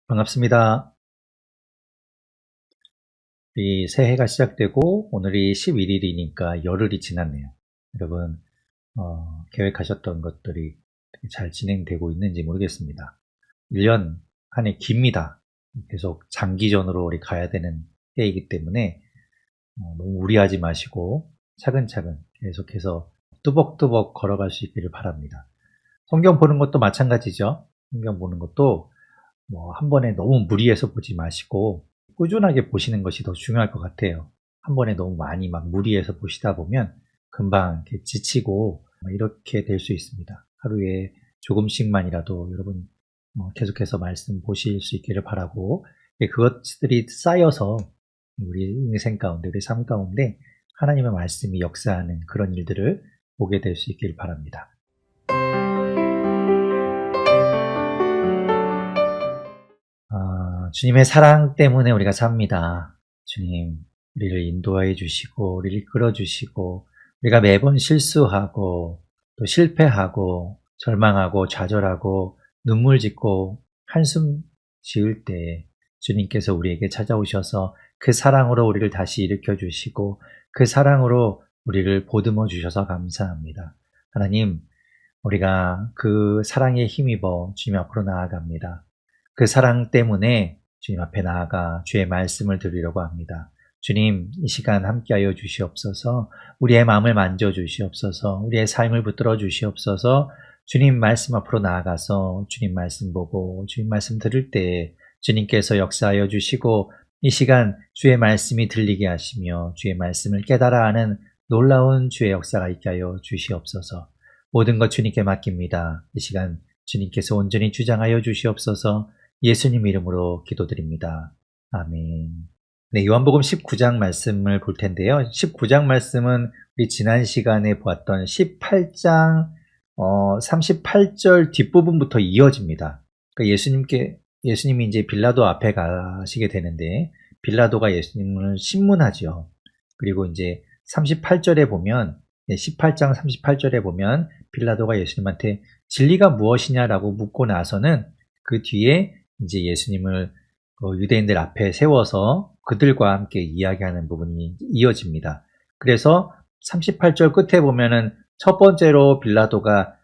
반갑습니다. 이 새해가 시작되고 오늘이 11일이니까 열흘이 지났네요. 여러분, 계획하셨던 것들이 잘 진행되고 있는지 모르겠습니다. 1년 한 해 깁니다. 계속 장기전으로 우리 가야 되는 해이기 때문에 너무 무리하지 마시고 차근차근 계속해서 뚜벅뚜벅 걸어갈 수 있기를 바랍니다. 성경 보는 것도 마찬가지죠. 성경 보는 것도 한 번에 너무 무리해서 보지 마시고 꾸준하게 보시는 것이 더 중요할 것 같아요. 한 번에 너무 많이 막 무리해서 보시다 보면 금방 이렇게 지치고 이렇게 될 수 있습니다. 하루에 조금씩만이라도 여러분 계속해서 말씀 보실 수 있기를 바라고, 그것들이 쌓여서 우리 인생 가운데, 우리 삶 가운데 하나님의 말씀이 역사하는 그런 일들을 보게 될 수 있기를 바랍니다. 주님의 사랑 때문에 우리가 삽니다. 주님, 우리를 인도하여 주시고, 우리를 이끌어 주시고, 우리가 매번 실수하고, 또 실패하고, 절망하고, 좌절하고, 눈물 짓고, 한숨 지을 때, 주님께서 우리에게 찾아오셔서 그 사랑으로 우리를 다시 일으켜 주시고, 그 사랑으로 우리를 보듬어 주셔서 감사합니다. 하나님, 우리가 그 사랑에 힘입어 주님 앞으로 나아갑니다. 그 사랑 때문에 주님 앞에 나아가 주의 말씀을 드리려고 합니다. 주님, 이 시간 함께하여 주시옵소서. 우리의 마음을 만져 주시옵소서. 우리의 삶을 붙들어 주시옵소서. 주님 말씀 앞으로 나아가서 주님 말씀 보고 주님 말씀 들을 때 주님께서 역사하여 주시고, 이 시간 주의 말씀이 들리게 하시며 주의 말씀을 깨달아 하는 놀라운 주의 역사가 있게 하여 주시옵소서. 모든 것 주님께 맡깁니다. 이 시간 주님께서 온전히 주장하여 주시옵소서. 예수님 이름으로 기도드립니다. 아멘. 네, 요한복음 19장 말씀을 볼 텐데요. 19장 말씀은 우리 지난 시간에 보았던 18장 38절 뒷부분부터 이어집니다. 그러니까 예수님이 이제 빌라도 앞에 가시게 되는데, 빌라도가 예수님을 신문하죠. 그리고 이제 38절에 보면, 18장 38절에 보면 빌라도가 예수님한테 진리가 무엇이냐라고 묻고 나서는 그 뒤에 이제 예수님을 유대인들 앞에 세워서 그들과 함께 이야기하는 부분이 이어집니다. 그래서 38절 끝에 보면은 첫 번째로 빌라도가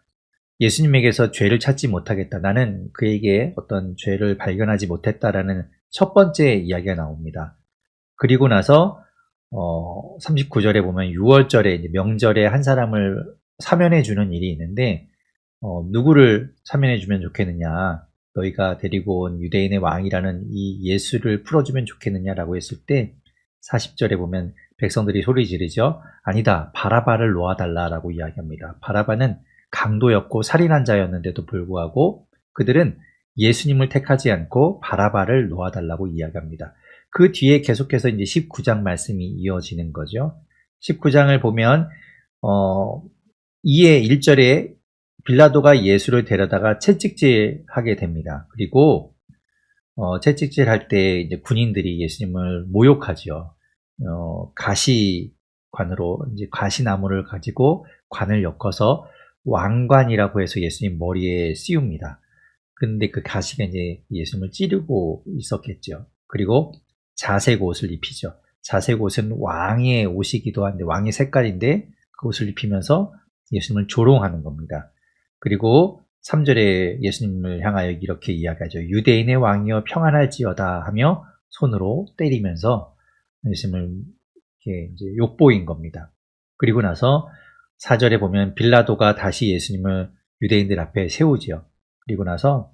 예수님에게서 죄를 찾지 못하겠다, 나는 그에게 어떤 죄를 발견하지 못했다라는 첫 번째 이야기가 나옵니다. 그리고 나서 39절에 보면 6월절에 명절에 한 사람을 사면해 주는 일이 있는데, 누구를 사면해 주면 좋겠느냐, 너희가 데리고 온 유대인의 왕이라는 이 예수를 풀어주면 좋겠느냐라고 했을 때 40절에 보면 백성들이 소리 지르죠. 아니다, 바라바를 놓아달라라고 이야기합니다. 바라바는 강도였고 살인한 자였는데도 불구하고 그들은 예수님을 택하지 않고 바라바를 놓아달라고 이야기합니다. 그 뒤에 계속해서 이제 19장 말씀이 이어지는 거죠. 19장을 보면 2의 1절에 빌라도가 예수를 데려다가 채찍질하게 됩니다. 그리고 채찍질할 때 이제 군인들이 예수님을 모욕하죠. 가시관으로, 이제 가시나무를 가지고 관을 엮어서 왕관이라고 해서 예수님 머리에 씌웁니다. 근데 그 가시가 이제 예수님을 찌르고 있었겠죠. 그리고 자색 옷을 입히죠. 자색 옷은 왕의 옷이기도 한데, 왕의 색깔인데 그 옷을 입히면서 예수님을 조롱하는 겁니다. 그리고 3절에 예수님을 향하여 이렇게 이야기하죠. 유대인의 왕이여 평안할지어다 하며 손으로 때리면서 예수님을 이렇게 이제 욕보인 겁니다. 그리고 나서 4절에 보면 빌라도가 다시 예수님을 유대인들 앞에 세우지요. 그리고 나서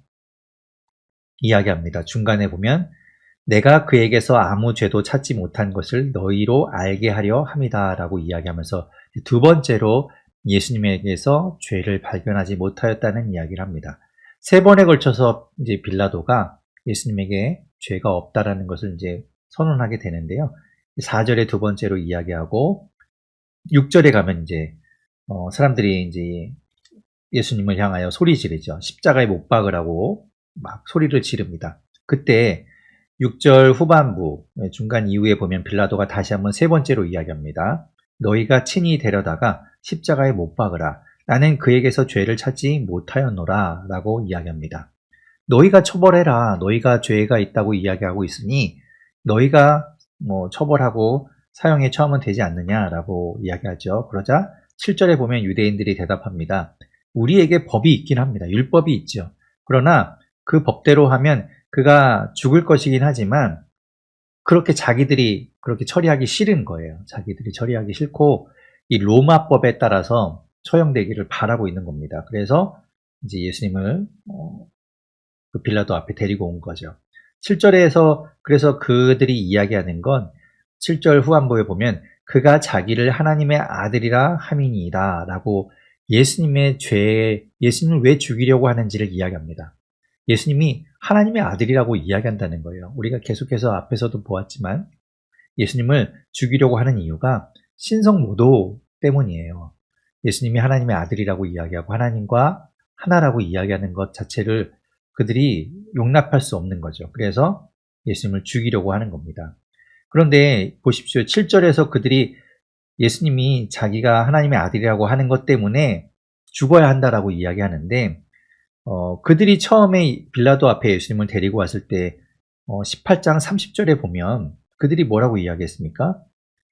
이야기합니다. 중간에 보면 내가 그에게서 아무 죄도 찾지 못한 것을 너희로 알게 하려 함이다 라고 이야기하면서 두 번째로 예수님에게서 죄를 발견하지 못하였다는 이야기를 합니다. 세 번에 걸쳐서 이제 빌라도가 예수님에게 죄가 없다라는 것을 이제 선언하게 되는데요. 4절에 두 번째로 이야기하고 6절에 가면 이제 사람들이 이제 예수님을 향하여 소리 지르죠. 십자가에 못 박으라고 막 소리를 지릅니다. 그때 6절 후반부 중간 이후에 보면 빌라도가 다시 한번 세 번째로 이야기합니다. 너희가 친히 데려다가 십자가에 못 박으라. 나는 그에게서 죄를 찾지 못하였노라 라고 이야기합니다. 너희가 처벌해라. 너희가 죄가 있다고 이야기하고 있으니 너희가 뭐 처벌하고 사형에 처하면 되지 않느냐라고 이야기하죠. 그러자 7절에 보면 유대인들이 대답합니다. 우리에게 법이 있긴 합니다. 율법이 있죠. 그러나 그 법대로 하면 그가 죽을 것이긴 하지만 그렇게 자기들이 그렇게 처리하기 싫은 거예요. 자기들이 처리하기 싫고 이 로마법에 따라서 처형되기를 바라고 있는 겁니다. 그래서 이제 예수님을 그 빌라도 앞에 데리고 온 거죠. 7절에서 그래서 그들이 이야기하는 건 7절 후반부에 보면 그가 자기를 하나님의 아들이라 함이니이다 라고 예수님의 예수님을 왜 죽이려고 하는지를 이야기합니다. 예수님이 하나님의 아들이라고 이야기한다는 거예요. 우리가 계속해서 앞에서도 보았지만 예수님을 죽이려고 하는 이유가 신성모독 때문이에요. 예수님이 하나님의 아들이라고 이야기하고 하나님과 하나라고 이야기하는 것 자체를 그들이 용납할 수 없는 거죠. 그래서 예수님을 죽이려고 하는 겁니다. 그런데 보십시오. 7절에서 그들이 예수님이 자기가 하나님의 아들이라고 하는 것 때문에 죽어야 한다라고 이야기하는데 그들이 처음에 빌라도 앞에 예수님을 데리고 왔을 때 18장 30절에 보면 그들이 뭐라고 이야기했습니까?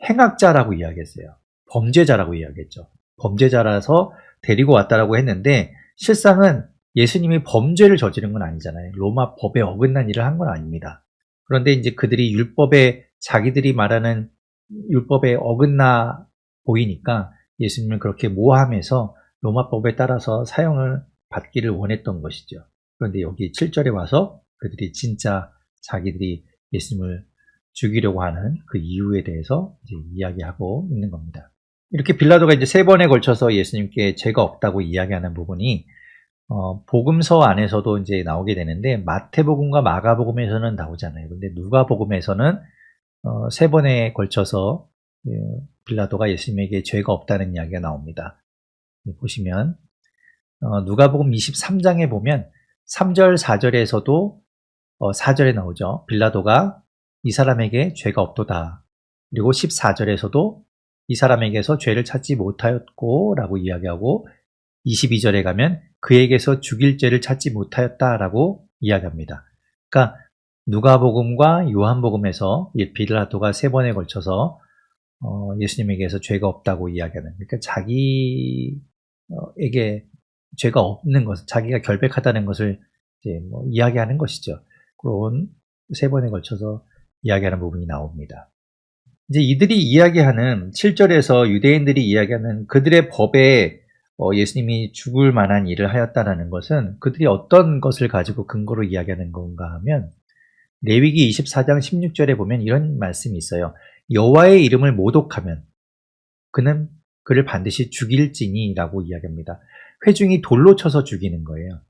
행악자라고 이야기했어요. 범죄자라고 이야기했죠. 범죄자라서 데리고 왔다라고 했는데 실상은 예수님이 범죄를 저지른 건 아니잖아요. 로마 법에 어긋난 일을 한 건 아닙니다. 그런데 이제 그들이 자기들이 말하는 율법에 어긋나 보이니까 예수님을 그렇게 모함해서 로마법에 따라서 사형을 받기를 원했던 것이죠. 그런데 여기 7절에 와서 그들이 진짜 자기들이 예수님을 죽이려고 하는 그 이유에 대해서 이제 이야기하고 있는 겁니다. 이렇게 빌라도가 이제 3번에 걸쳐서 예수님께 죄가 없다고 이야기하는 부분이 복음서 안에서도 이제 나오게 되는데 마태복음과 마가복음에서는 나오잖아요. 근데 누가복음에서는 3번에 걸쳐서 빌라도가 예수님에게 죄가 없다는 이야기가 나옵니다. 보시면 누가복음 23장에 보면 3절, 4절에서도 4절에 나오죠. 빌라도가 이 사람에게 죄가 없도다. 그리고 14절에서도 이 사람에게서 죄를 찾지 못하였고 라고 이야기하고 22절에 가면 그에게서 죽일 죄를 찾지 못하였다라고 이야기합니다. 그러니까 누가복음과 요한복음에서 빌라도가 3번에 걸쳐서 예수님에게서 죄가 없다고 이야기하는, 그러니까 자기에게 죄가 없는 것, 자기가 결백하다는 것을 이제 이야기하는 것이죠. 그런 3번에 걸쳐서 이야기하는 부분이 나옵니다. 이제 이들이 이야기하는 7절에서 유대인들이 이야기하는 그들의 법에 예수님이 죽을 만한 일을 하였다라는 것은 그들이 어떤 것을 가지고 근거로 이야기하는 건가 하면 레위기 24장 16절에 보면 이런 말씀이 있어요. 여호와의 이름을 모독하면 그는 그를 반드시 죽일지니 라고 이야기합니다. 회중이 돌로 쳐서 죽이는 거예요.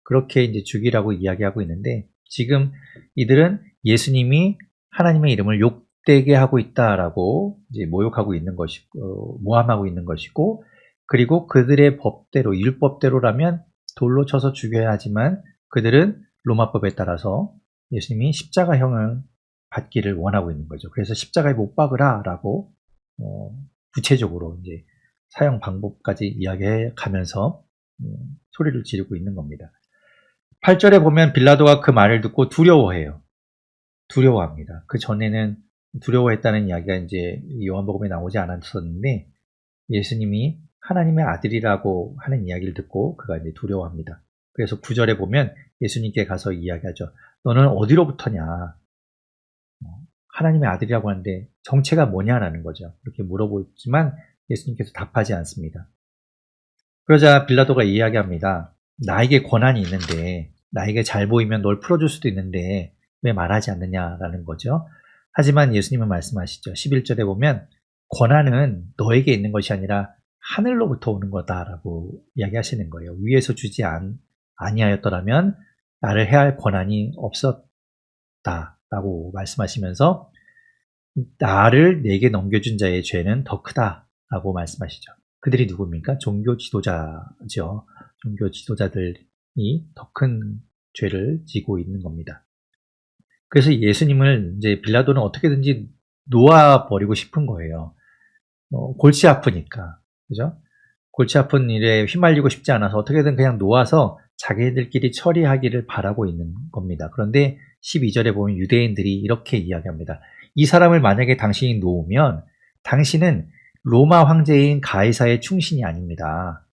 그렇게 이제 죽이라고 이야기하고 있는데 지금 이들은 예수님이 하나님의 이름을 욕되게 하고 있다라고 이제 모욕하고 있는 것이고 모함하고 있는 것이고 그리고 그들의 법대로 율법대로라면 돌로 쳐서 죽여야 하지만 그들은 로마법에 따라서 예수님이 십자가형을 받기를 원하고 있는 거죠. 그래서 십자가에 못 박으라라고 구체적으로 이제 사형 방법까지 이야기해 가면서 소리를 지르고 있는 겁니다. 8절에 보면 빌라도가 그 말을 듣고 두려워해요. 두려워합니다. 그 전에는 두려워했다는 이야기가 이제 요한복음에 나오지 않았었는데 예수님이 하나님의 아들이라고 하는 이야기를 듣고 그가 이제 두려워합니다. 그래서 9절에 보면 예수님께 가서 이야기하죠. 너는 어디로부터냐? 하나님의 아들이라고 하는데 정체가 뭐냐라는 거죠. 그렇게 물어보지만 예수님께서 답하지 않습니다. 그러자 빌라도가 이야기합니다. 나에게 권한이 있는데 나에게 잘 보이면 널 풀어줄 수도 있는데 왜 말하지 않느냐라는 거죠. 하지만 예수님은 말씀하시죠. 11절에 보면 권한은 너에게 있는 것이 아니라 하늘로부터 오는 거다라고 이야기하시는 거예요. 위에서 주지 아니하였더라면 나를 해할 권한이 없었다라고 말씀하시면서 나를 내게 넘겨준 자의 죄는 더 크다라고 말씀하시죠. 그들이 누굽니까? 종교 지도자죠. 종교 지도자들이 더 큰 죄를 지고 있는 겁니다. 그래서 예수님을 이제 빌라도는 어떻게든지 놓아버리고 싶은 거예요. 골치 아프니까. 그죠? 골치 아픈 일에 휘말리고 싶지 않아서 어떻게든 그냥 놓아서 자기들끼리 처리하기를 바라고 있는 겁니다. 그런데 12절에 보면 유대인들이 이렇게 이야기합니다. 이 사람을 만약에 당신이 놓으면 당신은 로마 황제인 가이사의 충신이 아닙니다.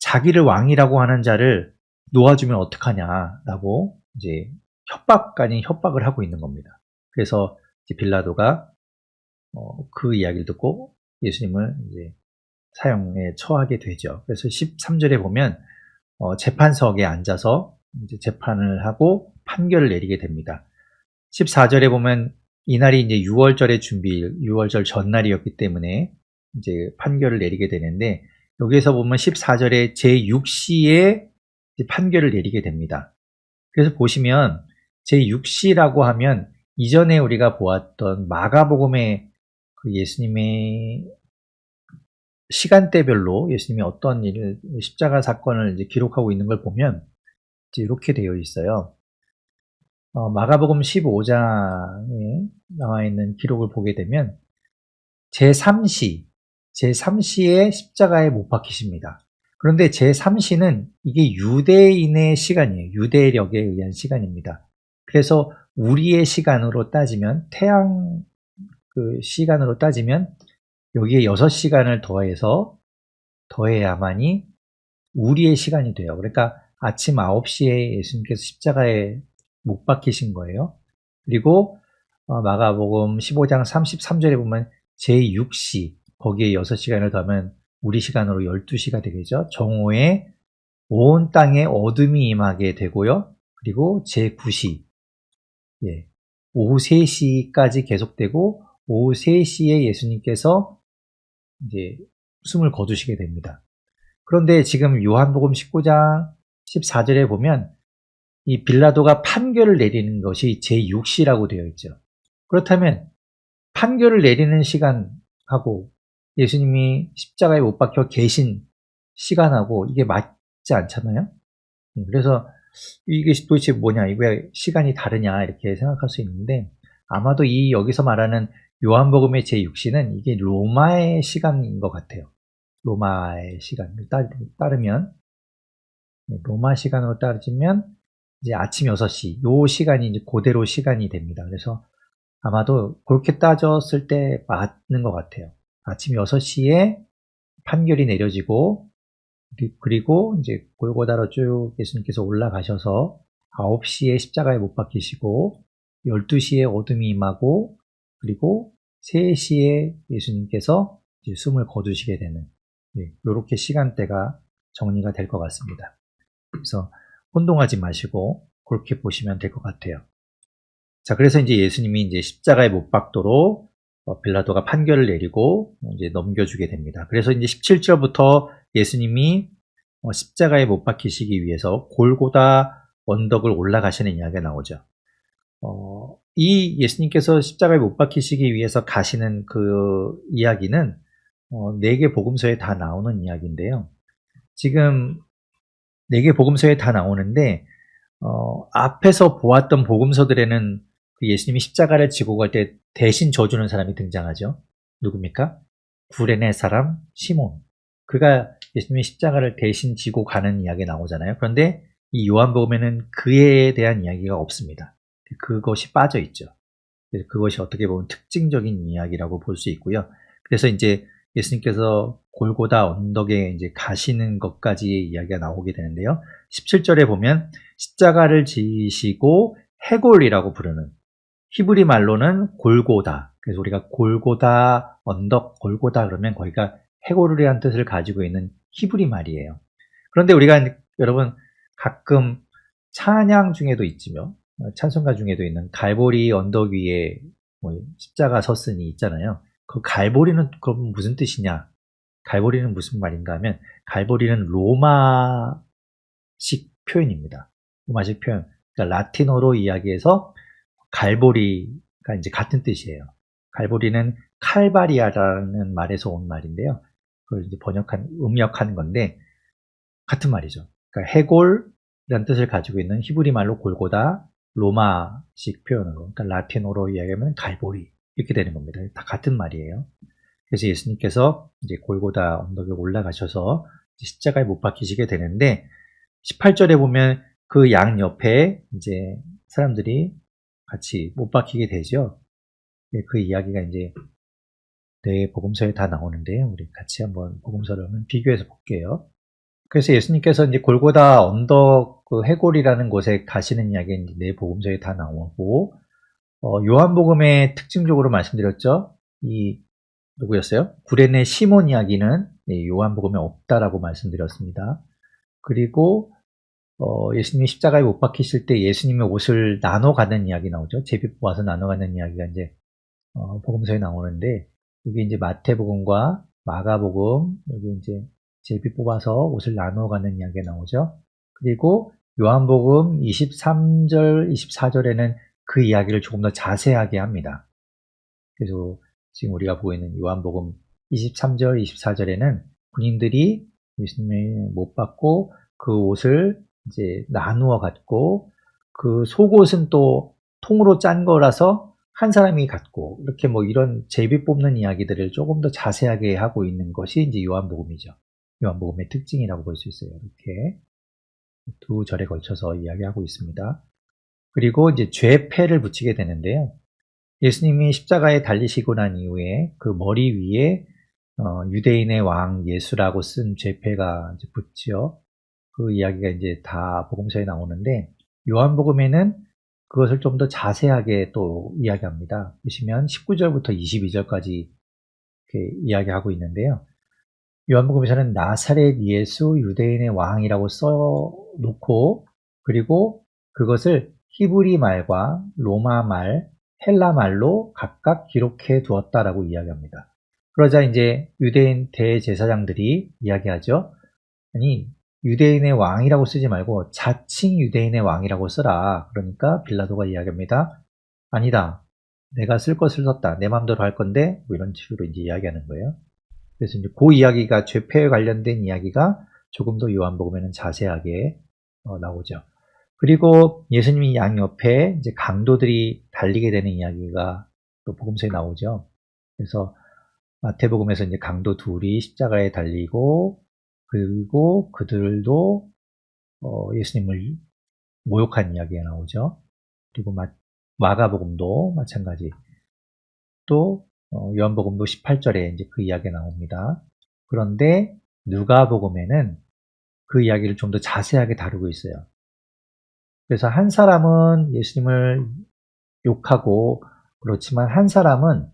자기를 왕이라고 하는 자를 놓아주면 어떡하냐라고 이제 협박 아닌 협박을 하고 있는 겁니다. 그래서 이제 빌라도가 그 이야기를 듣고 예수님을 이제 사형에 처하게 되죠. 그래서 13절에 보면 재판석에 앉아서 이제 재판을 하고 판결을 내리게 됩니다. 14절에 보면 이날이 이제 6월절의 준비일, 6월절 전날이었기 때문에 이제 판결을 내리게 되는데 여기에서 보면 14절에 제6시에 판결을 내리게 됩니다. 그래서 보시면 제6시라고 하면 이전에 우리가 보았던 마가복음의 그 예수님의 시간대별로 예수님이 어떤 일을 십자가 사건을 이제 기록하고 있는 걸 보면 이제 이렇게 되어 있어요. 마가복음 15장에 나와 있는 기록을 보게 되면 제3시에 십자가에 못 박히십니다. 그런데 제3시는 이게 유대인의 시간이에요. 유대력에 의한 시간입니다. 그래서 우리의 시간으로 따지면 태양 그 시간으로 따지면 여기에 6시간을 더해야만이 우리의 시간이 돼요. 그러니까 아침 9시에 예수님께서 십자가에 못 박히신 거예요. 그리고 마가복음 15장 33절에 보면 제6시 거기에 6시간을 더하면 우리 시간으로 12시가 되겠죠. 정오에 온 땅에 어둠이 임하게 되고요. 그리고 제9시 오후 3시까지 계속되고 오후 3시에 예수님께서 이제 숨을 거두시게 됩니다. 그런데 지금 요한복음 19장 14절에 보면 이 빌라도가 판결을 내리는 것이 제6시라고 되어 있죠. 그렇다면 판결을 내리는 시간하고 예수님이 십자가에 못 박혀 계신 시간하고 이게 맞지 않잖아요. 그래서 이게 도대체 뭐냐, 왜 시간이 다르냐 이렇게 생각할 수 있는데 아마도 이 여기서 말하는 요한복음의 제6시는 이게 로마의 시간인 것 같아요. 로마의 시간을 따르면 로마 시간으로 따지면 이제 아침 6시 요 시간이 이제 그대로 시간이 됩니다. 그래서 아마도 그렇게 따졌을 때 맞는 것 같아요. 아침 6시에 판결이 내려지고 그리고 이제 골고다로 쭉 예수님께서 올라가셔서 9시에 십자가에 못 박히시고 12시에 어둠이 임하고 그리고 3시에 예수님께서 이제 숨을 거두시게 되는 이렇게 시간대가 정리가 될 것 같습니다. 그래서 혼동하지 마시고 그렇게 보시면 될 것 같아요. 자, 그래서 이제 예수님이 이제 십자가에 못 박도록 빌라도가 판결을 내리고 이제 넘겨주게 됩니다. 그래서 이제 17절부터 예수님이 십자가에 못 박히시기 위해서 골고다 언덕을 올라가시는 이야기가 나오죠. 이 예수님께서 십자가에 못 박히시기 위해서 가시는 그 이야기는 4개 복음서에 다 나오는 이야기인데요. 지금 4개 복음서에 다 나오는데 앞에서 보았던 복음서들에는 그 예수님이 십자가를 지고 갈 때 대신 져주는 사람이 등장하죠. 누굽니까? 구레네 사람 시몬. 그가 예수님이 십자가를 대신 지고 가는 이야기가 나오잖아요. 그런데 이 요한복음에는 그에 대한 이야기가 없습니다. 그것이 빠져 있죠. 그것이 어떻게 보면 특징적인 이야기라고 볼 수 있고요. 그래서 이제 예수님께서 골고다 언덕에 이제 가시는 것까지의 이야기가 나오게 되는데요. 17절에 보면 십자가를 지시고 해골이라고 부르는 히브리 말로는 골고다. 그래서 우리가 골고다 언덕, 골고다 그러면 거기가 해골이라는 뜻을 가지고 있는 히브리 말이에요. 그런데 우리가 여러분 가끔 찬양 중에도 있지만 찬송가 중에도 있는 갈보리 언덕 위에 십자가 섰으니 있잖아요. 그 갈보리는 그럼 무슨 뜻이냐? 갈보리는 무슨 말인가 하면 갈보리는 로마식 표현입니다. 로마식 표현. 그러니까 라틴어로 이야기해서 갈보리가 이제 같은 뜻이에요. 갈보리는 칼바리아라는 말에서 온 말인데요. 그걸 이제 음역한 건데 같은 말이죠. 그러니까 해골이라는 뜻을 가지고 있는 히브리 말로 골고다, 로마식 표현으로, 그러니까 라틴어로 이야기하면 갈보리 이렇게 되는 겁니다. 다 같은 말이에요. 그래서 예수님께서 이제 골고다 언덕에 올라가셔서 십자가에 못 박히시게 되는데 18절에 보면 그 양 옆에 이제 사람들이 같이 못 박히게 되죠. 네, 그 이야기가 이제 네, 복음서에 다 나오는데요. 우리 같이 한번 복음서를 비교해서 볼게요. 그래서 예수님께서 이제 골고다 언덕 그 해골이라는 곳에 가시는 이야기가 이제 네 복음서에 다 나오고, 요한복음의 특징적으로 말씀드렸죠. 이 누구였어요? 구레네 시몬 이야기는 요한복음에 없다라고 말씀드렸습니다. 그리고 예수님이 십자가에 못 박히실 때 예수님의 옷을 나눠 가는 이야기 나오죠. 제비 뽑아서 나눠 가는 이야기가 이제 복음서에 나오는데, 이게 이제 마태복음과 마가복음, 여기 이제 제비 뽑아서 옷을 나눠 가는 이야기가 나오죠. 그리고 요한복음 23절, 24절에는 그 이야기를 조금 더 자세하게 합니다. 그래서 지금 우리가 보고 있는 요한복음 23절, 24절에는 군인들이 예수님을 못 받고 그 옷을 이제 나누어 갖고, 그 속옷은 또 통으로 짠 거라서 한 사람이 갖고, 이렇게 뭐 이런 제비 뽑는 이야기들을 조금 더 자세하게 하고 있는 것이 이제 요한복음이죠. 요한복음의 특징이라고 볼 수 있어요. 이렇게 두 절에 걸쳐서 이야기하고 있습니다. 그리고 이제 죄패를 붙이게 되는데요. 예수님이 십자가에 달리시고 난 이후에 그 머리 위에 유대인의 왕 예수라고 쓴 죄패가 이제 붙죠. 그 이야기가 이제 다 복음서에 나오는데, 요한복음에는 그것을 좀 더 자세하게 또 이야기합니다. 보시면 19절부터 22절까지 이렇게 이야기하고 있는데요. 요한복음에서는 나사렛 예수 유대인의 왕이라고 써놓고, 그리고 그것을 히브리 말과 로마 말, 헬라 말로 각각 기록해 두었다라고 이야기합니다. 그러자 이제 유대인 대제사장들이 이야기하죠. 아니, 유대인의 왕이라고 쓰지 말고 자칭 유대인의 왕이라고 써라. 그러니까 빌라도가 이야기합니다. 아니다. 내가 쓸 것을 썼다. 내 마음대로 할 건데, 뭐 이런 식으로 이제 이야기하는 거예요. 그래서 이제 그 이야기가 죄패에 관련된 이야기가 조금 더 요한복음에는 자세하게 나오죠. 그리고 예수님이 양 옆에 이제 강도들이 달리게 되는 이야기가 또 복음서에 나오죠. 그래서 마태복음에서 이제 강도 둘이 십자가에 달리고, 그리고 그들도 예수님을 모욕한 이야기가 나오죠. 그리고 마가복음도 마찬가지. 또 요한복음도 18절에 이제 그 이야기가 나옵니다. 그런데 누가복음에는 그 이야기를 좀 더 자세하게 다루고 있어요. 그래서 한 사람은 예수님을 욕하고, 그렇지만 한 사람은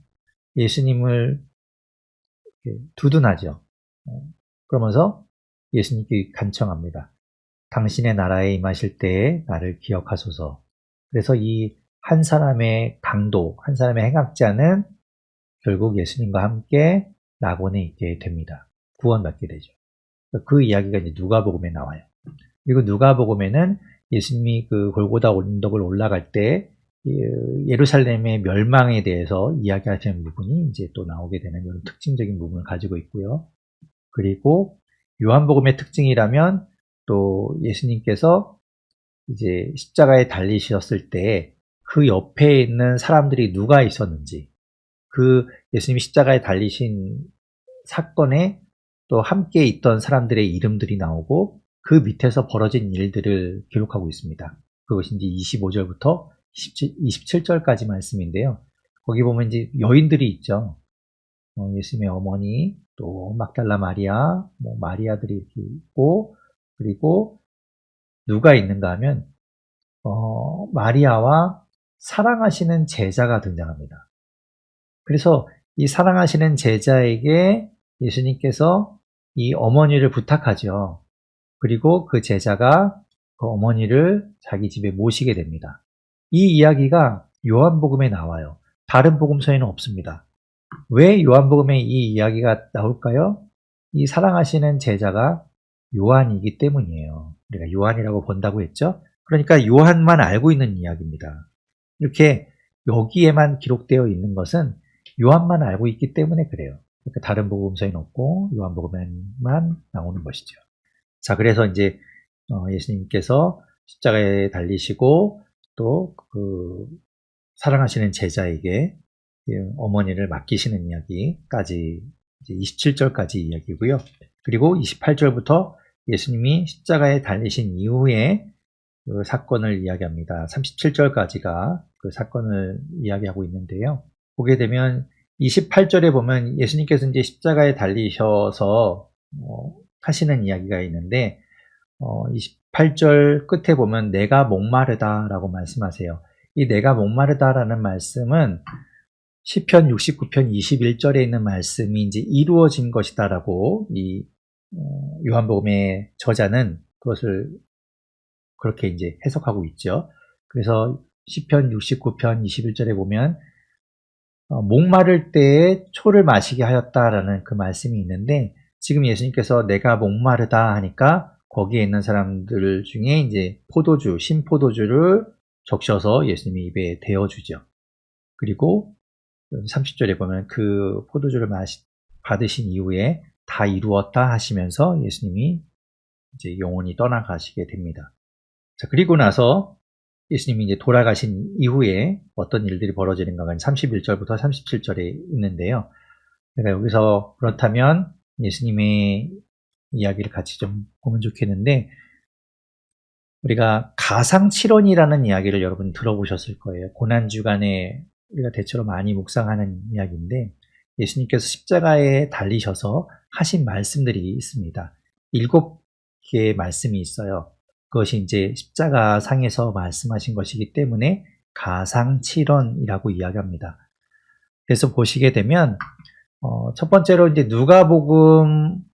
예수님을 두둔하죠. 그러면서 예수님께 간청합니다. 당신의 나라에 임하실 때에 나를 기억하소서. 그래서 이 한 사람의 강도, 한 사람의 행악자는 결국 예수님과 함께 낙원에 있게 됩니다. 구원받게 되죠. 그 이야기가 이제 누가복음에 나와요. 그리고 누가복음에는 예수님이 그 골고다 언덕을 올라갈 때 예루살렘의 멸망에 대해서 이야기하시는 부분이 이제 또 나오게 되는 이런 특징적인 부분을 가지고 있고요. 그리고 요한복음의 특징이라면 또 예수님께서 이제 십자가에 달리셨을 때 그 옆에 있는 사람들이 누가 있었는지, 그 예수님이 십자가에 달리신 사건에 또 함께 있던 사람들의 이름들이 나오고, 그 밑에서 벌어진 일들을 기록하고 있습니다. 그것이 이제 25절부터 27절까지 말씀인데요. 거기 보면 이제 여인들이 있죠. 예수님의 어머니, 또 막달라 마리아, 뭐 마리아들이 이렇게 있고, 그리고 누가 있는가 하면 마리아와 사랑하시는 제자가 등장합니다. 그래서 이 사랑하시는 제자에게 예수님께서 이 어머니를 부탁하죠. 그리고 그 제자가 그 어머니를 자기 집에 모시게 됩니다. 이 이야기가 요한복음에 나와요. 다른 복음서에는 없습니다. 왜 요한복음에 이 이야기가 나올까요? 이 사랑하시는 제자가 요한이기 때문이에요. 우리가 요한이라고 본다고 했죠? 그러니까 요한만 알고 있는 이야기입니다. 이렇게 여기에만 기록되어 있는 것은 요한만 알고 있기 때문에 그래요. 그러니까 다른 복음서에는 없고 요한복음에만 나오는 것이죠. 자, 그래서 이제 예수님께서 십자가에 달리시고 또 그 사랑하시는 제자에게 어머니를 맡기시는 이야기까지 이제 27절까지 이야기고요. 그리고 28절부터 예수님이 십자가에 달리신 이후에 그 사건을 이야기합니다. 37절까지가 그 사건을 이야기하고 있는데요. 보게 되면 28절에 보면 예수님께서 이제 십자가에 달리셔서 하시는 이야기가 있는데 28절 끝에 보면 내가 목마르다 라고 말씀하세요. 이 내가 목마르다라는 말씀은 시편 69편 21절에 있는 말씀이 이제 이루어진 것이다라고 이 요한복음의 저자는 그것을 그렇게 이제 해석하고 있죠. 그래서 시편 69편 21절에 보면 목마를 때에 초를 마시게 하였다라는 그 말씀이 있는데 지금 예수님께서 내가 목마르다 하니까 거기에 있는 사람들 중에 이제 포도주, 신포도주를 적셔서 예수님이 입에 대어주죠. 그리고 30절에 보면 그 포도주를 받으신 이후에 다 이루었다 하시면서 예수님이 이제 영원히 떠나가시게 됩니다. 자, 그리고 나서 예수님이 이제 돌아가신 이후에 어떤 일들이 벌어지는가가 31절부터 37절에 있는데요. 그러니까 여기서 그렇다면 예수님의 이야기를 같이 좀 보면 좋겠는데 우리가 가상칠언이라는 이야기를 여러분 들어보셨을 거예요. 고난주간에 우리가 대체로 많이 묵상하는 이야기인데 예수님께서 십자가에 달리셔서 하신 말씀들이 있습니다. 7개의 말씀이 있어요. 그것이 이제 십자가 상에서 말씀하신 것이기 때문에 가상칠언이라고 이야기합니다. 그래서 보시게 되면 첫 번째로 이제 누가복음하고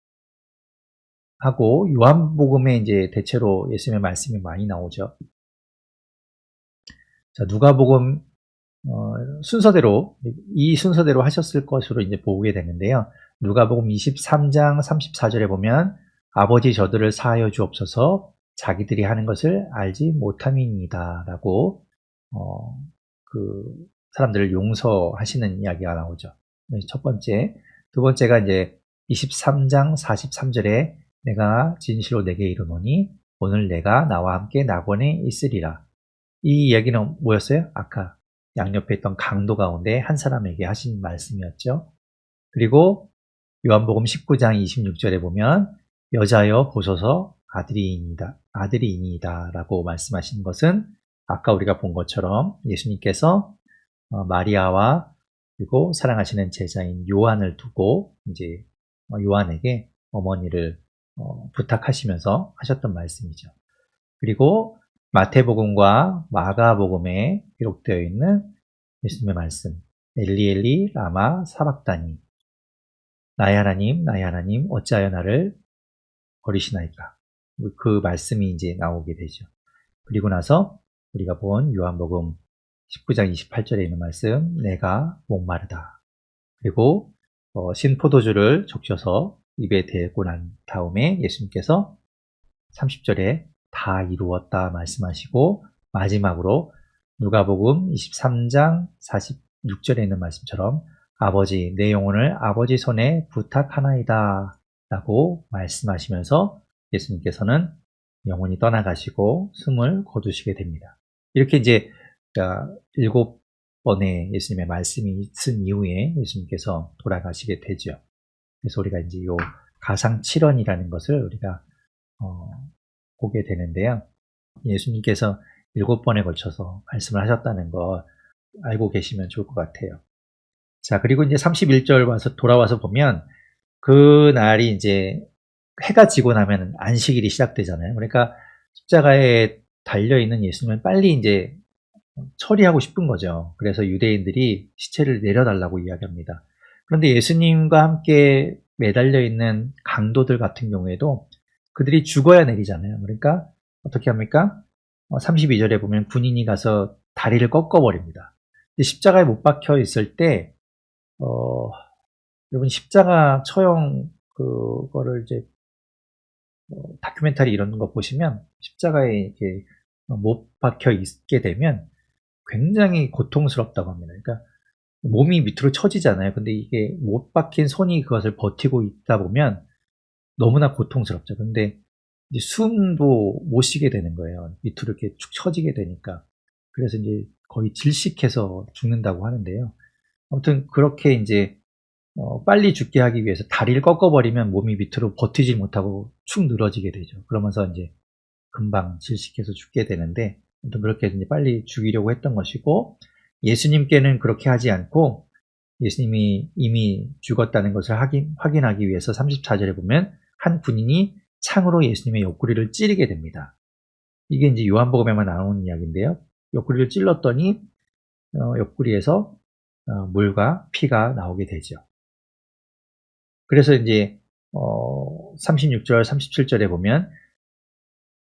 요한복음에 이제 대체로 예수님의 말씀이 많이 나오죠. 자, 누가복음 순서대로 이 순서대로 하셨을 것으로 이제 보게 되는데요. 누가복음 23장 34절에 보면 아버지 저들을 사하여 주옵소서 자기들이 하는 것을 알지 못함이니이다 라고 그 사람들을 용서하시는 이야기가 나오죠. 첫 번째. 두 번째가 이제 23장 43절에 내가 진실로 내게 이르노니 오늘 내가 나와 함께 낙원에 있으리라. 이 이야기는 뭐였어요? 아까 양옆에 있던 강도 가운데 한 사람에게 하신 말씀이었죠. 그리고 요한복음 19장 26절에 보면 여자여 보소서 아들이니이다 라고 말씀하신 것은 아까 우리가 본 것처럼 예수님께서 마리아와 그리고 사랑하시는 제자인 요한을 두고 이제 요한에게 어머니를 부탁하시면서 하셨던 말씀이죠. 그리고 마태복음과 마가복음에 기록되어 있는 예수님의 말씀 엘리 라마 사박다니 나의 하나님 어찌하여 나를 버리시나이까 그 말씀이 이제 나오게 되죠. 그리고 나서 우리가 본 요한복음 19장 28절에 있는 말씀 내가 목마르다. 그리고 신포도주를 적셔서 입에 대고 난 다음에 예수님께서 30절에 다 이루었다 말씀하시고 마지막으로 누가복음 23장 46절에 있는 말씀처럼 아버지 내 영혼을 아버지 손에 부탁하나이다 라고 말씀하시면서 예수님께서는 영원히 떠나가시고 숨을 거두시게 됩니다. 이렇게 이제 7번의 예수님의 말씀이 있은 이후에 예수님께서 돌아가시게 되죠. 그래서 우리가 이제 요 가상칠언이라는 것을 우리가 보게 되는데요. 예수님께서 7번에 걸쳐서 말씀을 하셨다는 거 알고 계시면 좋을 것 같아요. 자, 그리고 이제 31절 돌아와서 보면 그 날이 이제 해가 지고 나면 안식일이 시작되잖아요. 그러니까 십자가에 달려있는 예수님을 빨리 이제 처리하고 싶은 거죠. 그래서 유대인들이 시체를 내려달라고 이야기합니다. 그런데 예수님과 함께 매달려 있는 강도들 같은 경우에도 그들이 죽어야 내리잖아요. 그러니까 어떻게 합니까? 32절에 보면 군인이 가서 다리를 꺾어버립니다. 십자가에 못 박혀 있을 때 여러분 십자가 처형 그거를 이제 다큐멘터리 이런 거 보시면 십자가에 이렇게 못 박혀 있게 되면 굉장히 고통스럽다고 합니다. 그러니까 몸이 밑으로 처지잖아요. 근데 이게 못 박힌 손이 그것을 버티고 있다 보면 너무나 고통스럽죠. 근데 이제 숨도 못 쉬게 되는 거예요. 밑으로 이렇게 축 처지게 되니까. 그래서 이제 거의 질식해서 죽는다고 하는데요. 아무튼 그렇게 이제 빨리 죽게 하기 위해서 다리를 꺾어버리면 몸이 밑으로 버티지 못하고 축 늘어지게 되죠. 그러면서 이제 금방 질식해서 죽게 되는데, 그렇게 이제 빨리 죽이려고 했던 것이고, 예수님께는 그렇게 하지 않고 예수님이 이미 죽었다는 것을 확인하기 위해서 34절에 보면 한 군인이 창으로 예수님의 옆구리를 찌르게 됩니다. 이게 이제 요한복음에만 나오는 이야기인데요. 옆구리를 찔렀더니 옆구리에서 물과 피가 나오게 되죠. 그래서 이제 36절, 37절에 보면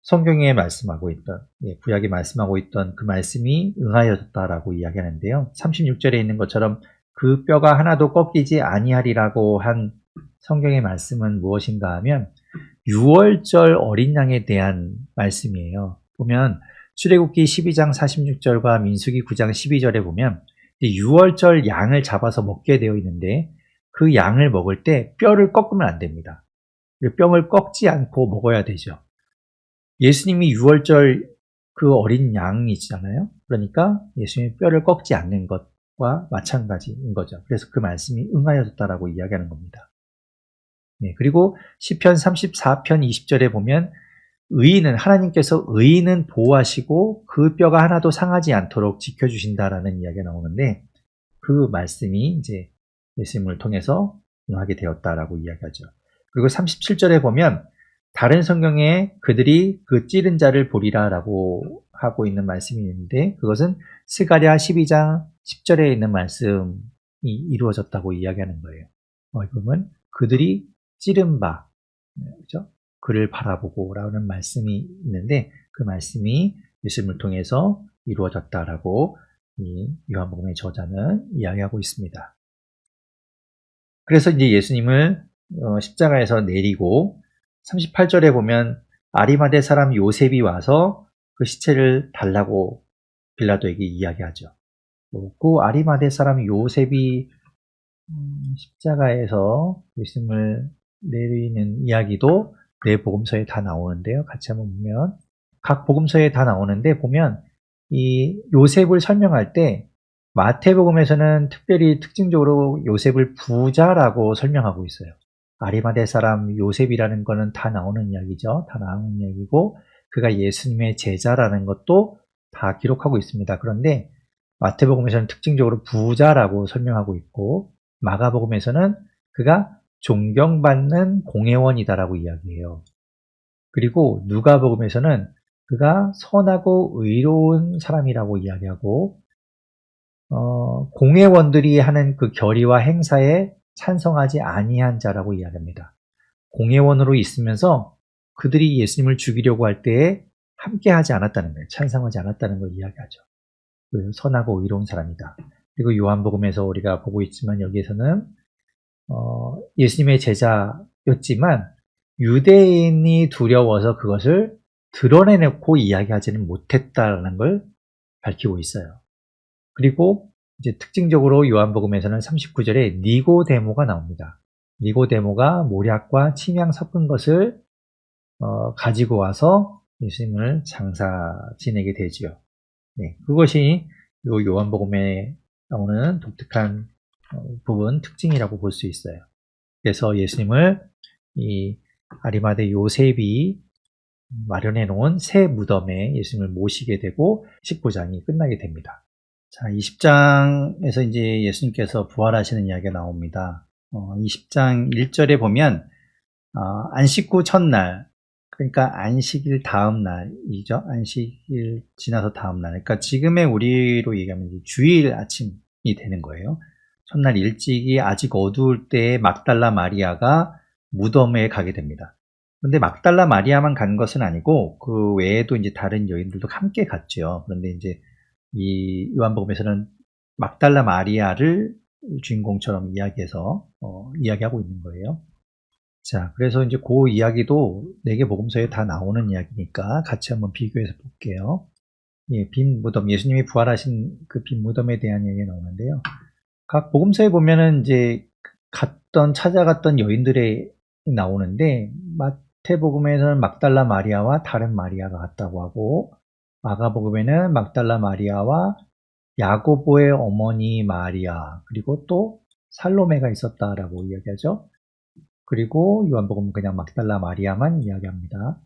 성경에 말씀하고 있던, 구약에 말씀하고 있던 그 말씀이 응하여졌다라고 이야기하는데요. 36절에 있는 것처럼 그 뼈가 하나도 꺾이지 아니하리라고 한 성경의 말씀은 무엇인가 하면 6월절 어린 양에 대한 말씀이에요. 보면 출애굽기 12장 46절과 민수기 9장 12절에 보면 6월절 양을 잡아서 먹게 되어 있는데, 그 양을 먹을 때 뼈를 꺾으면 안 됩니다. 뼈를 꺾지 않고 먹어야 되죠. 예수님이 6월절 그 어린 양이잖아요. 그러니까 예수님이 뼈를 꺾지 않는 것과 마찬가지인 거죠. 그래서 그 말씀이 응하여졌다라고 이야기하는 겁니다. 그리고 시편 34편 20절에 보면 하나님께서 의인은 보호하시고 그 뼈가 하나도 상하지 않도록 지켜주신다라는 이야기가 나오는데, 그 말씀이 이제 예수님을 통해서 응하게 되었다라고 이야기하죠. 그리고 37절에 보면 다른 성경에 그들이 그 찌른 자를 보리라라고 하고 있는 말씀이 있는데, 그것은 스가랴 12장 10절에 있는 말씀이 이루어졌다고 이야기하는 거예요. 보면 그들이 찌른 바, 그렇죠? 그를 바라보고 라는 말씀이 있는데, 그 말씀이 예수님을 통해서 이루어졌다라고 이 요한복음의 저자는 이야기하고 있습니다. 그래서 이제 예수님을 십자가에서 내리고 38절에 보면 아리마대 사람 요셉이 와서 그 시체를 달라고 빌라도에게 이야기하죠. 그 아리마대 사람 요셉이 십자가에서 예수님을 내리는 이야기도 네 복음서에 다 나오는데요. 같이 한번 보면 각 복음서에 다 나오는데, 보면 이 요셉을 설명할 때 마태복음에서는 특별히 특징적으로 요셉을 부자라고 설명하고 있어요. 아리마대 사람 요셉이라는 거는 다 나오는 이야기죠. 다 나오는 이야기고, 그가 예수님의 제자라는 것도 다 기록하고 있습니다. 그런데 마태복음에서는 특징적으로 부자라고 설명하고 있고, 마가복음에서는 그가 존경받는 공회원이다라고 이야기해요. 그리고 누가복음에서는 그가 선하고 의로운 사람이라고 이야기하고, 공회원들이 하는 그 결의와 행사에 찬성하지 아니한 자라고 이야기합니다. 공회원으로 있으면서 그들이 예수님을 죽이려고 할 때에 함께하지 않았다는 거예요. 찬성하지 않았다는 걸 이야기하죠. 선하고 의로운 사람이다. 그리고 요한복음에서 우리가 보고 있지만 여기에서는 예수님의 제자였지만 유대인이 두려워서 그것을 드러내놓고 이야기하지는 못했다는 걸 밝히고 있어요. 그리고 이제 특징적으로 요한복음에서는 39절에 니고데모가 나옵니다. 니고데모가 모략과 침향 섞은 것을 가지고 와서 예수님을 장사 지내게 되지요. 그것이 요한복음에 나오는 독특한 부분 특징이라고 볼 수 있어요. 그래서 예수님을 이 아리마대 요셉이 마련해 놓은 새 무덤에 예수님을 모시게 되고 19장이 끝나게 됩니다. 자, 20장에서 이제 예수님께서 부활하시는 이야기가 나옵니다. 20장 1절에 보면 안식 후 첫날, 그러니까 안식일 다음 날이죠. 안식일 지나서 다음 날. 그러니까 지금의 우리로 얘기하면 이제 주일 아침이 되는 거예요. 첫날 일찍이 아직 어두울 때에 막달라 마리아가 무덤에 가게 됩니다. 그런데 막달라 마리아만 간 것은 아니고 그 외에도 이제 다른 여인들도 함께 갔죠. 그런데 이제 이 요한복음에서는 막달라 마리아를 주인공처럼 이야기하고 있는 거예요. 자, 그래서 이제 그 이야기도 4개 복음서에 다 나오는 이야기니까 같이 한번 비교해서 볼게요. 빈 무덤, 예수님이 부활하신 그 빈 무덤에 대한 이야기가 나오는데요. 각 복음서에 보면은 이제 찾아갔던 여인들이 나오는데, 마태복음에서는 막달라 마리아와 다른 마리아가 갔다고 하고, 마가복음에는 막달라 마리아와 야고보의 어머니 마리아, 그리고 또 살로메가 있었다라고 이야기하죠. 그리고 요한복음은 그냥 막달라 마리아만 이야기합니다.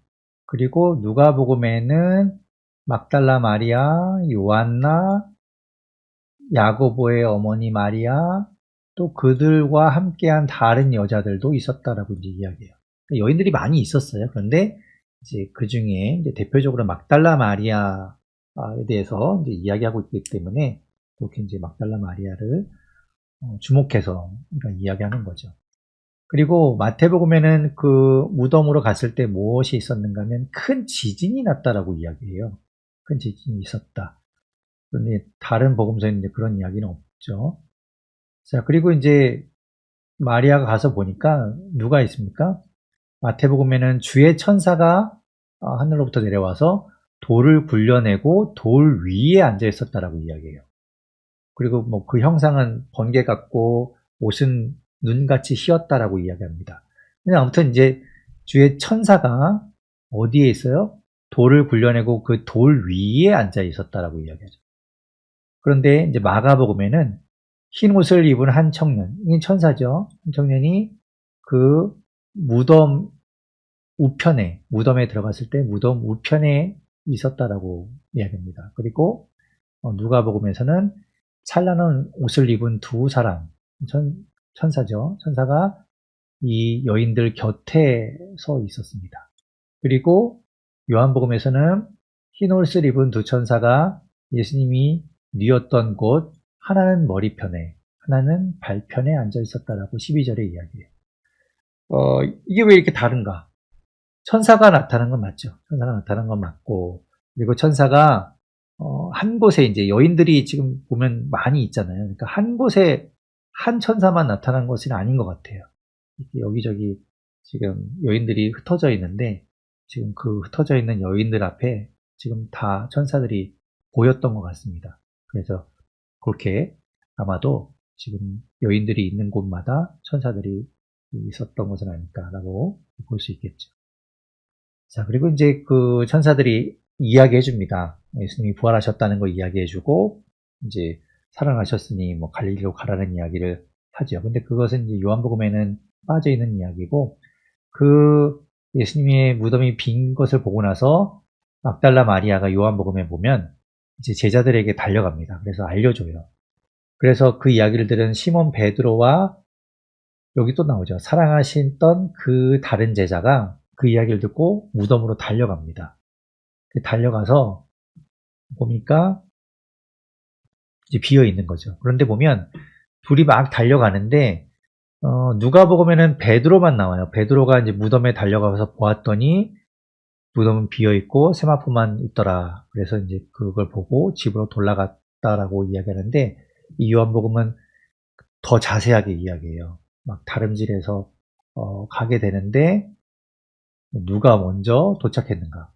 그리고 누가복음에는 막달라 마리아, 요한나, 야고보의 어머니 마리아, 또 그들과 함께한 다른 여자들도 있었다라고 이제 이야기해요. 여인들이 많이 있었어요. 그런데 이제 그 중에 이제 대표적으로 막달라 마리아에 대해서 이제 이야기하고 있기 때문에 그렇게 이제 막달라 마리아를 주목해서 이야기하는 거죠. 그리고 마태복음에는 그 무덤으로 갔을 때 무엇이 있었는가 하면 큰 지진이 났다라고 이야기해요. 큰 지진이 있었다. 그런데 다른 복음서에는 이제 그런 이야기는 없죠. 자, 그리고 이제 마리아가 가서 보니까 누가 있습니까? 마태복음에는 주의 천사가 하늘로부터 내려와서 돌을 굴려내고 돌 위에 앉아 있었다라고 이야기해요. 그리고 뭐 그 형상은 번개 같고 옷은 눈같이 휘었다라고 이야기합니다. 근데 아무튼 이제 주의 천사가 어디에 있어요? 돌을 굴려내고 그 돌 위에 앉아 있었다라고 이야기하죠. 그런데 이제 마가복음에는 흰 옷을 입은 한 청년, 이 천사죠. 한 청년이 그 무덤 우편에, 무덤에 들어갔을 때 무덤 우편에 있었다라고 이야기합니다. 그리고 누가복음에서는 찬란한 옷을 입은 두 사람, 천사죠. 천사가 이 여인들 곁에 서 있었습니다. 그리고 요한복음에서는 흰 옷을 입은 두 천사가 예수님이 뉘었던 곳, 하나는 머리편에, 하나는 발편에 앉아 있었다라고 12절에 이야기해요. 이게 왜 이렇게 다른가? 천사가 나타난 건 맞죠. 천사가 나타난 건 맞고, 그리고 천사가 한 곳에 이제 여인들이 지금 보면 많이 있잖아요. 그러니까 한 곳에 한 천사만 나타난 것은 아닌 것 같아요. 여기저기 지금 여인들이 흩어져 있는데 지금 그 흩어져 있는 여인들 앞에 지금 다 천사들이 보였던 것 같습니다. 그래서 그렇게 아마도 지금 여인들이 있는 곳마다 천사들이 있었던 것은 아닐까라고 볼 수 있겠죠. 자, 그리고 이제 그 천사들이 이야기해 줍니다. 예수님이 부활하셨다는 걸 이야기해 주고, 이제 살아나셨으니 뭐 갈릴리로 가라는 이야기를 하죠. 근데 그것은 이제 요한복음에는 빠져 있는 이야기고, 그 예수님의 무덤이 빈 것을 보고 나서 막달라 마리아가 요한복음에 보면 이제 제자들에게 달려갑니다. 그래서 알려줘요. 그래서 그 이야기를 들은 시몬 베드로와 여기 또 나오죠. 사랑하시던 그 다른 제자가 그 이야기를 듣고 무덤으로 달려갑니다. 달려가서 보니까 이제 비어 있는 거죠. 그런데 보면 둘이 막 달려가는데 누가복음에는 베드로만 나와요. 베드로가 이제 무덤에 달려가서 보았더니 무덤은 비어 있고 세마포만 있더라. 그래서 이제 그걸 보고 집으로 돌아갔다라고 이야기하는데 이 요한복음은 더 자세하게 이야기해요. 막 다름질해서 가게 되는데 누가 먼저 도착했는가?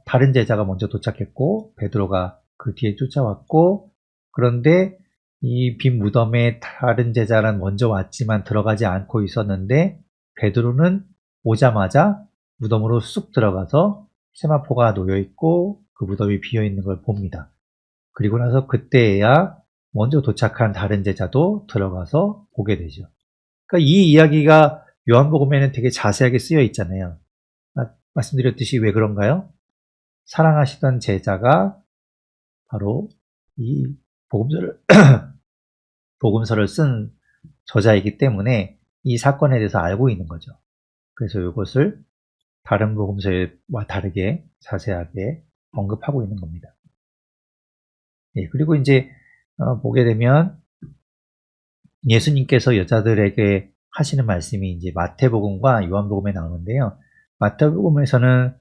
다른 제자가 먼저 도착했고 베드로가 그 뒤에 쫓아왔고, 그런데 이 빈 무덤에 다른 제자는 먼저 왔지만 들어가지 않고 있었는데 베드로는 오자마자 무덤으로 쑥 들어가서 세마포가 놓여 있고 그 무덤이 비어 있는 걸 봅니다. 그리고 나서 그때야 먼저 도착한 다른 제자도 들어가서 보게 되죠. 그러니까 이 이야기가 요한복음에는 되게 자세하게 쓰여 있잖아요. 말씀드렸듯이 왜 그런가요? 사랑하시던 제자가 바로 이 복음서를 쓴 저자이기 때문에 이 사건에 대해서 알고 있는 거죠. 그래서 이것을 다른 복음서와 다르게 자세하게 언급하고 있는 겁니다. 그리고 이제 보게 되면 예수님께서 여자들에게 하시는 말씀이 이제 마태복음과 요한복음에 나오는데요. 마태복음에서는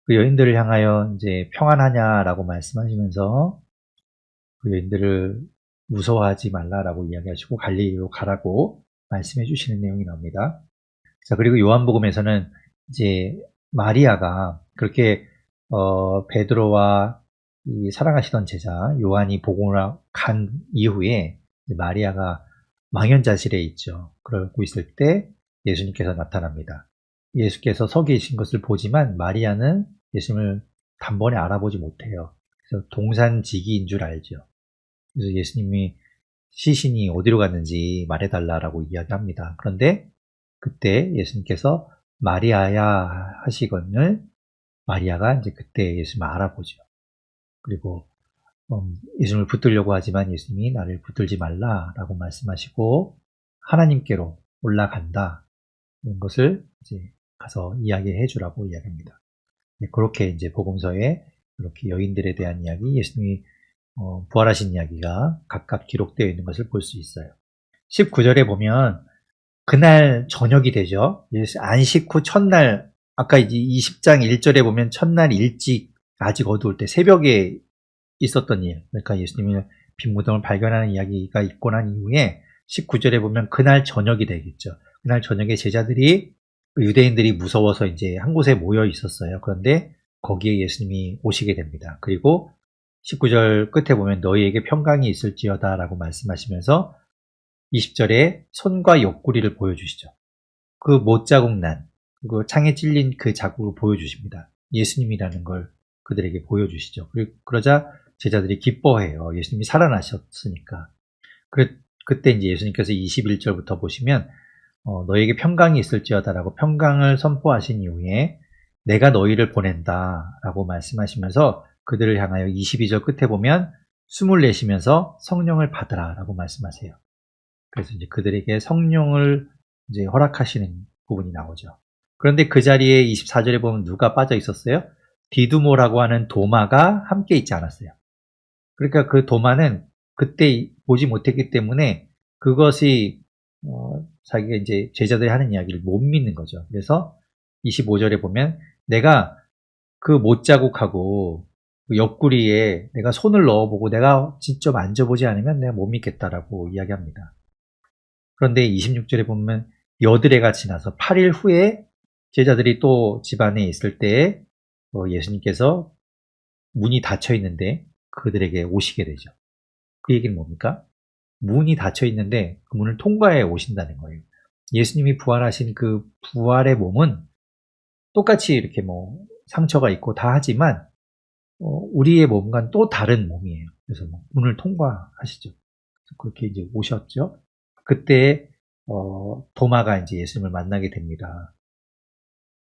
그 여인들을 향하여 이제 평안하냐라고 말씀하시면서 그 여인들을 무서워하지 말라라고 이야기하시고 갈릴리로 가라고 말씀해 주시는 내용이 나옵니다. 자, 그리고 요한복음에서는 이제 마리아가 그렇게 베드로와 이 사랑하시던 제자 요한이 복음을 간 이후에 마리아가 망연자실에 있죠. 그러고 있을 때 예수님께서 나타납니다. 예수께서 서 계신 것을 보지만 마리아는 예수님을 단번에 알아보지 못해요. 그래서 동산지기인 줄 알죠. 그래서 예수님이 시신이 어디로 갔는지 말해달라라고 이야기합니다. 그런데 그때 예수님께서 마리아야 하시거늘 마리아가 이제 그때 예수님을 알아보죠. 그리고 예수님을 붙들려고 하지만 예수님이 나를 붙들지 말라라고 말씀하시고 하나님께로 올라간다. 이런 것을 이제 가서 이야기해 주라고 이야기합니다. 그렇게 이제 복음서에 이렇게 여인들에 대한 이야기, 예수님이 부활하신 이야기가 각각 기록되어 있는 것을 볼 수 있어요. 19절에 보면 그날 저녁이 되죠. 안식 후 첫날, 아까 이제 20장 1절에 보면 첫날 일찍 아직 어두울 때 새벽에 있었던 일, 그러니까 예수님이 빈 무덤을 발견하는 이야기가 있고 난 이후에 19절에 보면 그날 저녁이 되겠죠. 그날 저녁에 제자들이 유대인들이 무서워서 이제 한 곳에 모여 있었어요. 그런데 거기에 예수님이 오시게 됩니다. 그리고 19절 끝에 보면 너희에게 평강이 있을지어다 라고 말씀하시면서 20절에 손과 옆구리를 보여주시죠. 그 못자국 난, 그 창에 찔린 그 자국을 보여주십니다. 예수님이라는 걸 그들에게 보여주시죠. 그러자 제자들이 기뻐해요. 예수님이 살아나셨으니까. 그때 이제 예수님께서 21절부터 보시면 너에게 평강이 있을지어다라고 평강을 선포하신 이후에 내가 너희를 보낸다라고 말씀하시면서 그들을 향하여 22절 끝에 보면 숨을 내쉬면서 성령을 받으라라고 말씀하세요. 그래서 이제 그들에게 성령을 이제 허락하시는 부분이 나오죠. 그런데 그 자리에 24절에 보면 누가 빠져 있었어요? 디두모라고 하는 도마가 함께 있지 않았어요. 그러니까 그 도마는 그때 보지 못했기 때문에 그것이 자기가 이제 제자들이 하는 이야기를 못 믿는 거죠. 그래서 25절에 보면 내가 그 못자국하고 그 옆구리에 내가 손을 넣어보고 내가 직접 만져보지 않으면 내가 못 믿겠다라고 이야기합니다. 그런데 26절에 보면 여드레가 지나서 8일 후에 제자들이 또 집안에 있을 때 예수님께서 문이 닫혀 있는데 그들에게 오시게 되죠. 그 얘기는 뭡니까? 문이 닫혀 있는데 그 문을 통과해 오신다는 거예요. 예수님이 부활하신 그 부활의 몸은 똑같이 이렇게 뭐 상처가 있고 다 하지만 우리의 몸과는 또 다른 몸이에요. 그래서 문을 통과하시죠. 그렇게 이제 오셨죠. 그때 도마가 이제 예수님을 만나게 됩니다.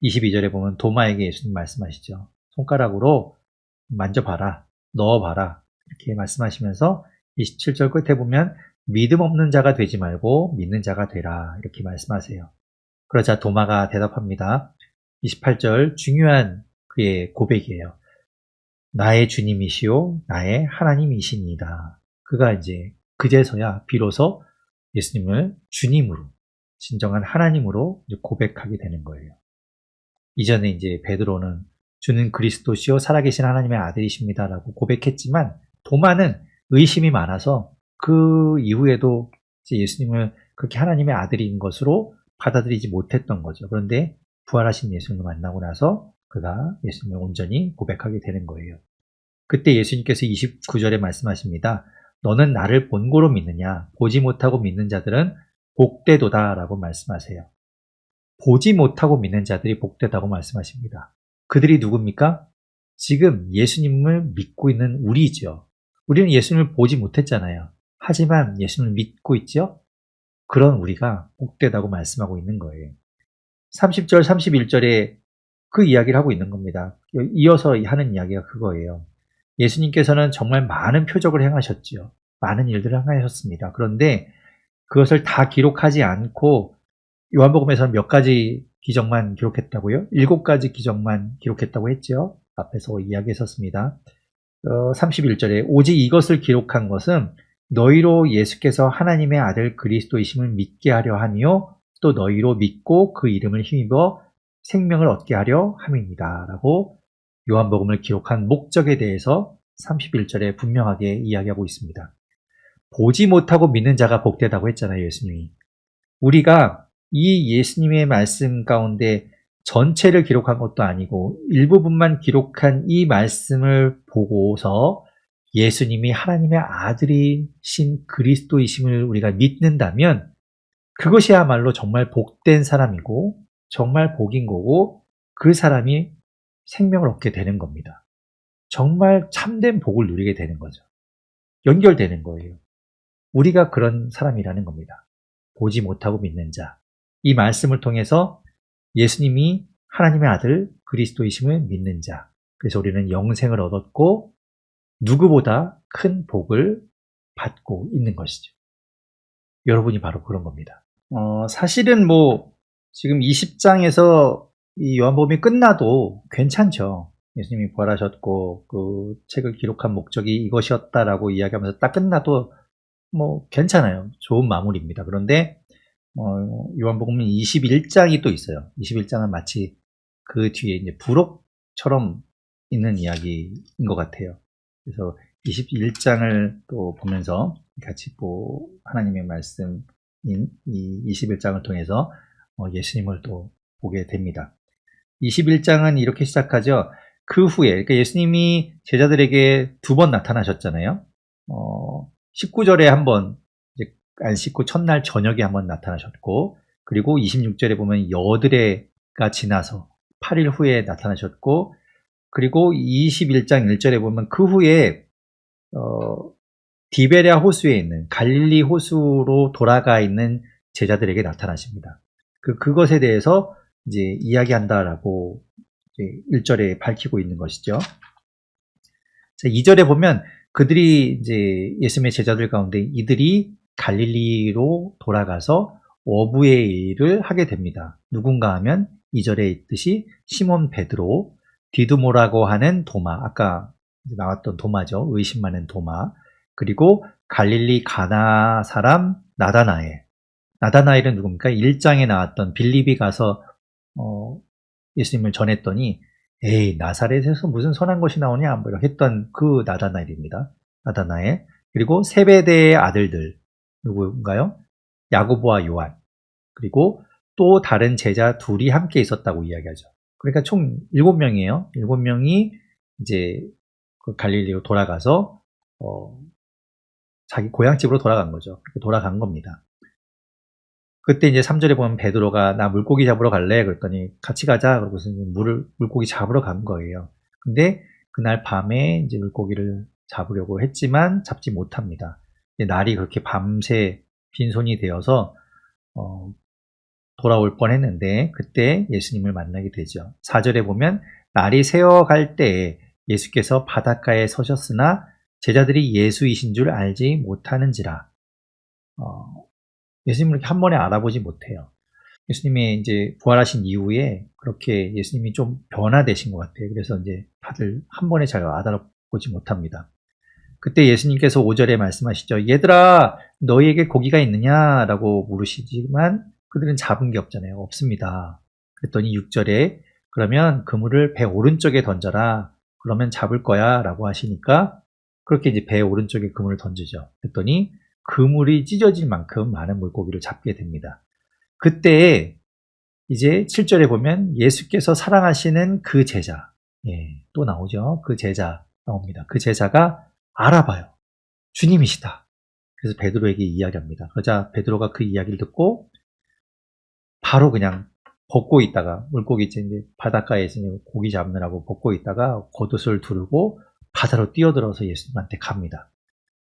22절에 보면 도마에게 예수님 말씀하시죠. 손가락으로 만져봐라, 넣어봐라 이렇게 말씀하시면서 27절 끝에 보면 믿음 없는 자가 되지 말고 믿는 자가 되라 이렇게 말씀하세요. 그러자 도마가 대답합니다. 28절 중요한 그의 고백이에요. 나의 주님이시요 나의 하나님이시니이다. 그가 이제 그제서야 비로소 예수님을 주님으로 진정한 하나님으로 고백하게 되는 거예요. 이전에 이제 베드로는 주는 그리스도시요 살아계신 하나님의 아들이십니다라고 고백했지만 도마는 의심이 많아서 그 이후에도 예수님을 그렇게 하나님의 아들인 것으로 받아들이지 못했던 거죠. 그런데 부활하신 예수님을 만나고 나서 그가 예수님을 온전히 고백하게 되는 거예요. 그때 예수님께서 29절에 말씀하십니다. 너는 나를 본고로 믿느냐? 보지 못하고 믿는 자들은 복되도다 라고 말씀하세요. 보지 못하고 믿는 자들이 복되다고 말씀하십니다. 그들이 누굽니까? 지금 예수님을 믿고 있는 우리죠. 우리는 예수님을 보지 못했잖아요. 하지만 예수님을 믿고 있죠? 그런 우리가 복되다고 말씀하고 있는 거예요. 30절, 31절에 그 이야기를 하고 있는 겁니다. 이어서 하는 이야기가 그거예요. 예수님께서는 정말 많은 표적을 행하셨지요. 많은 일들을 행하셨습니다. 그런데 그것을 다 기록하지 않고 요한복음에서는 몇 가지 기적만 기록했다고요? 7가지 기적만 기록했다고 했죠. 앞에서 이야기했었습니다. 31절에 오직 이것을 기록한 것은 너희로 예수께서 하나님의 아들 그리스도이심을 믿게 하려 하며 또 너희로 믿고 그 이름을 힘입어 생명을 얻게 하려 함입니다. 라고 요한복음을 기록한 목적에 대해서 31절에 분명하게 이야기하고 있습니다. 보지 못하고 믿는 자가 복되다고 했잖아요, 예수님이. 우리가 이 예수님의 말씀 가운데 전체를 기록한 것도 아니고 일부분만 기록한 이 말씀을 보고서 예수님이 하나님의 아들이신 그리스도이심을 우리가 믿는다면 그것이야말로 정말 복된 사람이고 정말 복인 거고 그 사람이 생명을 얻게 되는 겁니다. 정말 참된 복을 누리게 되는 거죠. 연결되는 거예요. 우리가 그런 사람이라는 겁니다. 보지 못하고 믿는 자. 이 말씀을 통해서 예수님이 하나님의 아들 그리스도이심을 믿는 자. 그래서 우리는 영생을 얻었고 누구보다 큰 복을 받고 있는 것이죠. 여러분이 바로 그런 겁니다. 사실은 지금 20장에서 이 요한복음이 끝나도 괜찮죠. 예수님이 부활하셨고 그 책을 기록한 목적이 이것이었다라고 이야기하면서 딱 끝나도 괜찮아요. 좋은 마무리입니다. 그런데 요한복음은 21장이 또 있어요. 21장은 마치 그 뒤에 이제 부록처럼 있는 이야기인 것 같아요. 그래서 21장을 또 보면서 같이 하나님의 말씀인 이 21장을 통해서 예수님을 또 보게 됩니다. 21장은 이렇게 시작하죠. 그 후에, 그러니까 예수님이 제자들에게 2번 나타나셨잖아요. 19절에 한번 안 씻고 첫날 저녁에 한번 나타나셨고, 그리고 26절에 보면 여드레가 지나서 8일 후에 나타나셨고, 그리고 21장 1절에 보면 그 후에 디베랴 호수에 있는 갈릴리 호수로 돌아가 있는 제자들에게 나타나십니다. 그것에 대해서 이제 이야기한다라고 이제 1절에 밝히고 있는 것이죠. 자, 2절에 보면 그들이 이제 예수님의 제자들 가운데 이들이 갈릴리로 돌아가서 어부의 일을 하게 됩니다. 누군가 하면 2절에 있듯이 시몬 베드로, 디두모라고 하는 도마, 아까 나왔던 도마죠. 의심 많은 도마. 그리고 갈릴리 가나 사람 나다나엘. 나다나엘은 누굽니까? 1장에 나왔던 빌립이 가서 예수님을 전했더니 에이 나사렛에서 무슨 선한 것이 나오냐 뭐 이렇게 했던 그 나다나엘입니다. 나다나엘. 그리고 세베대의 아들들 누구인가요? 야고보와 요한. 그리고 또 다른 제자 둘이 함께 있었다고 이야기하죠. 그러니까 총 7명이에요. 7명이 이제 그 갈릴리로 돌아가서 자기 고향집으로 돌아간 거죠. 그렇게 돌아간 겁니다. 그때 이제 3절에 보면 베드로가 나 물고기 잡으러 갈래? 그랬더니 같이 가자. 그러고서 물고기 잡으러 간 거예요. 근데 그날 밤에 이제 물고기를 잡으려고 했지만 잡지 못합니다. 날이 그렇게 밤새 빈손이 되어서 돌아올 뻔했는데 그때 예수님을 만나게 되죠. 4절에 보면 날이 새어갈 때에 예수께서 바닷가에 서셨으나 제자들이 예수이신 줄 알지 못하는지라. 예수님을 이렇게 한 번에 알아보지 못해요. 예수님이 이제 부활하신 이후에 그렇게 예수님이 좀 변화되신 것 같아요. 그래서 이제 다들 한 번에 잘 알아보지 못합니다. 그때 예수님께서 5절에 말씀하시죠. 얘들아, 너희에게 고기가 있느냐? 라고 물으시지만 그들은 잡은 게 없잖아요. 없습니다. 그랬더니 6절에 그러면 그물을 배 오른쪽에 던져라. 그러면 잡을 거야. 라고 하시니까 그렇게 이제 배 오른쪽에 그물을 던지죠. 그랬더니 그물이 찢어질 만큼 많은 물고기를 잡게 됩니다. 그때 이제 7절에 보면 예수께서 사랑하시는 그 제자, 또 나오죠. 그 제자 나옵니다. 그 제자가 알아봐요. 주님이시다. 그래서 베드로에게 이야기합니다. 그러자 베드로가 그 이야기를 듣고 바로 그냥 벗고 있다가 물고기 이제 바닷가에 있으니 고기 잡느라고 벗고 있다가 겉옷을 두르고 바다로 뛰어들어서 예수님한테 갑니다.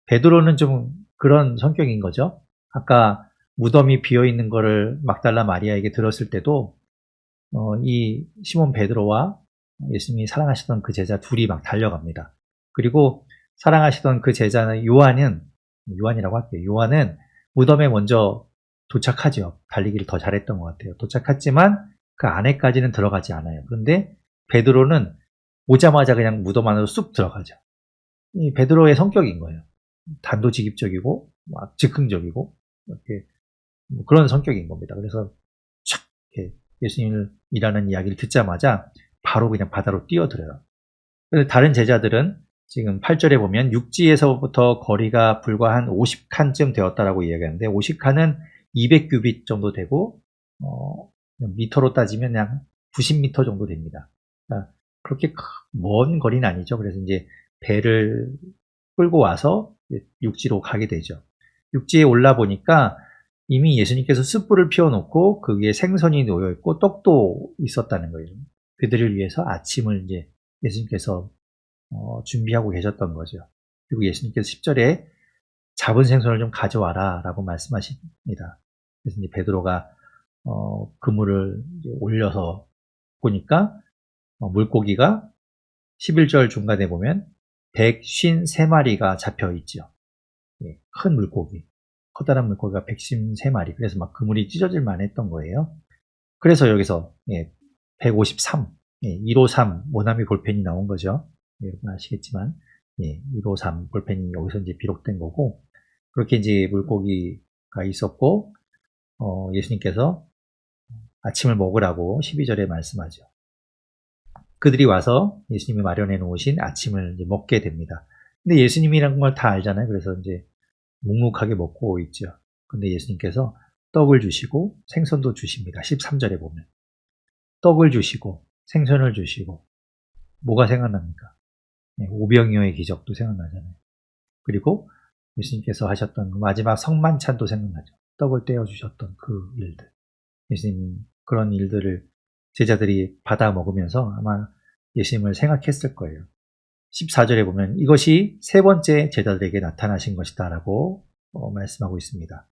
베드로는 좀 그런 성격인 거죠. 아까 무덤이 비어있는 거를 막달라 마리아에게 들었을 때도 이 시몬 베드로와 예수님이 사랑하시던 그 제자 둘이 막 달려갑니다. 그리고 사랑하시던 그 제자는 요한이라고 할게요. 요한은 무덤에 먼저 도착하죠. 달리기를 더 잘했던 것 같아요. 도착했지만 그 안에까지는 들어가지 않아요. 그런데 베드로는 오자마자 그냥 무덤 안으로 쑥 들어가죠. 이 베드로의 성격인 거예요. 단도직입적이고 막 즉흥적이고 이렇게 그런 성격인 겁니다. 그래서 촥 이렇게 예수님이라는 이야기를 듣자마자 바로 그냥 바다로 뛰어들어요. 다른 제자들은 지금 8절에 보면 육지에서부터 거리가 불과 한 50칸쯤 되었다라고 이야기하는데 50칸은 200규빗 정도 되고 미터로 따지면 그냥 90m 정도 됩니다. 그러니까 그렇게 먼 거리는 아니죠. 그래서 이제 배를 끌고 와서 육지로 가게 되죠. 육지에 올라 보니까 이미 예수님께서 숯불을 피워놓고 그 위에 생선이 놓여있고 떡도 있었다는 거예요. 그들을 위해서 아침을 이제 예수님께서 준비하고 계셨던 거죠. 그리고 예수님께서 10절에 잡은 생선을 좀 가져와라 라고 말씀하십니다. 그래서 이제 베드로가 그물을 올려서 보니까 물고기가 11절 중간에 보면 153마리가 잡혀 있죠. 예, 큰 물고기, 커다란 물고기가 153마리. 그래서 막 그물이 찢어질 만했던 거예요. 그래서 여기서 153, 153 모나미 볼펜이 나온 거죠. 여러분 아시겠지만 153 볼펜이 여기서 이제 비록된 거고, 그렇게 이제 물고기가 있었고 예수님께서 아침을 먹으라고 12절에 말씀하죠. 그들이 와서 예수님이 마련해 놓으신 아침을 이제 먹게 됩니다. 근데 예수님이란 걸 다 알잖아요. 그래서 이제 묵묵하게 먹고 있죠. 근데 예수님께서 떡을 주시고 생선도 주십니다. 13절에 보면 떡을 주시고 생선을 주시고, 뭐가 생각납니까? 오병이어의 기적도 생각나잖아요. 그리고 예수님께서 하셨던 마지막 성만찬도 생각나죠. 떡을 떼어 주셨던 그 일들. 예수님 그런 일들을 제자들이 받아 먹으면서 아마 예수님을 생각했을 거예요. 14절에 보면 이것이 세 번째 제자들에게 나타나신 것이다 라고 말씀하고 있습니다.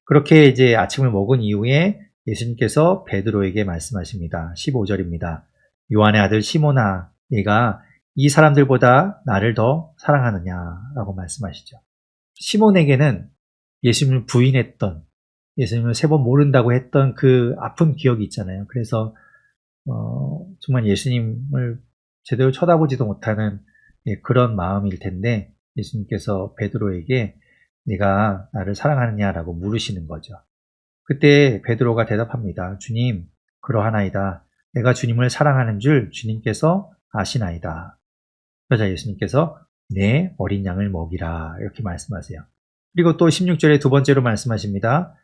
그렇게 이제 아침을 먹은 이후에 예수님께서 베드로에게 말씀하십니다. 15절입니다. 요한의 아들 시몬아, 네가 이 사람들보다 나를 더 사랑하느냐라고 말씀하시죠. 시몬에게는 예수님을 부인했던, 예수님을 세 번 모른다고 했던 그 아픈 기억이 있잖아요. 그래서 정말 예수님을 제대로 쳐다보지도 못하는 그런 마음일 텐데, 예수님께서 베드로에게 네가 나를 사랑하느냐라고 물으시는 거죠. 그때 베드로가 대답합니다. 주님, 그러하나이다. 내가 주님을 사랑하는 줄 주님께서 아시나이다. 그러자 예수님께서 내 어린 양을 먹이라 이렇게 말씀하세요. 그리고 또 16절에 두 번째로 말씀하십니다.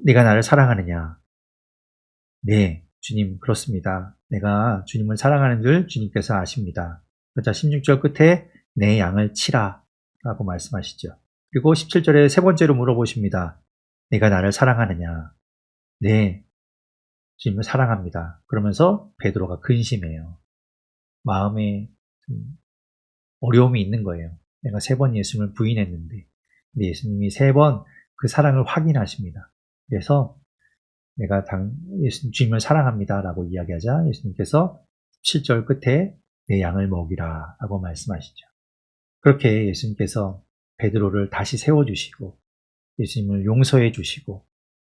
네가 나를 사랑하느냐? 네, 주님 그렇습니다. 내가 주님을 사랑하는 줄 주님께서 아십니다. 그러자 16절 끝에 내 양을 치라 라고 말씀하시죠. 그리고 17절에 세 번째로 물어보십니다. 네가 나를 사랑하느냐? 네, 주님을 사랑합니다. 그러면서 베드로가 근심해요. 마음에 어려움이 있는 거예요. 내가 세 번 예수님을 부인했는데, 근데 예수님이 세 번 그 사랑을 확인하십니다. 그래서 내가 주님을 사랑합니다 라고 이야기하자 예수님께서 7절 끝에 내 양을 먹이라 라고 말씀하시죠. 그렇게 예수님께서 베드로를 다시 세워주시고 예수님을 용서해 주시고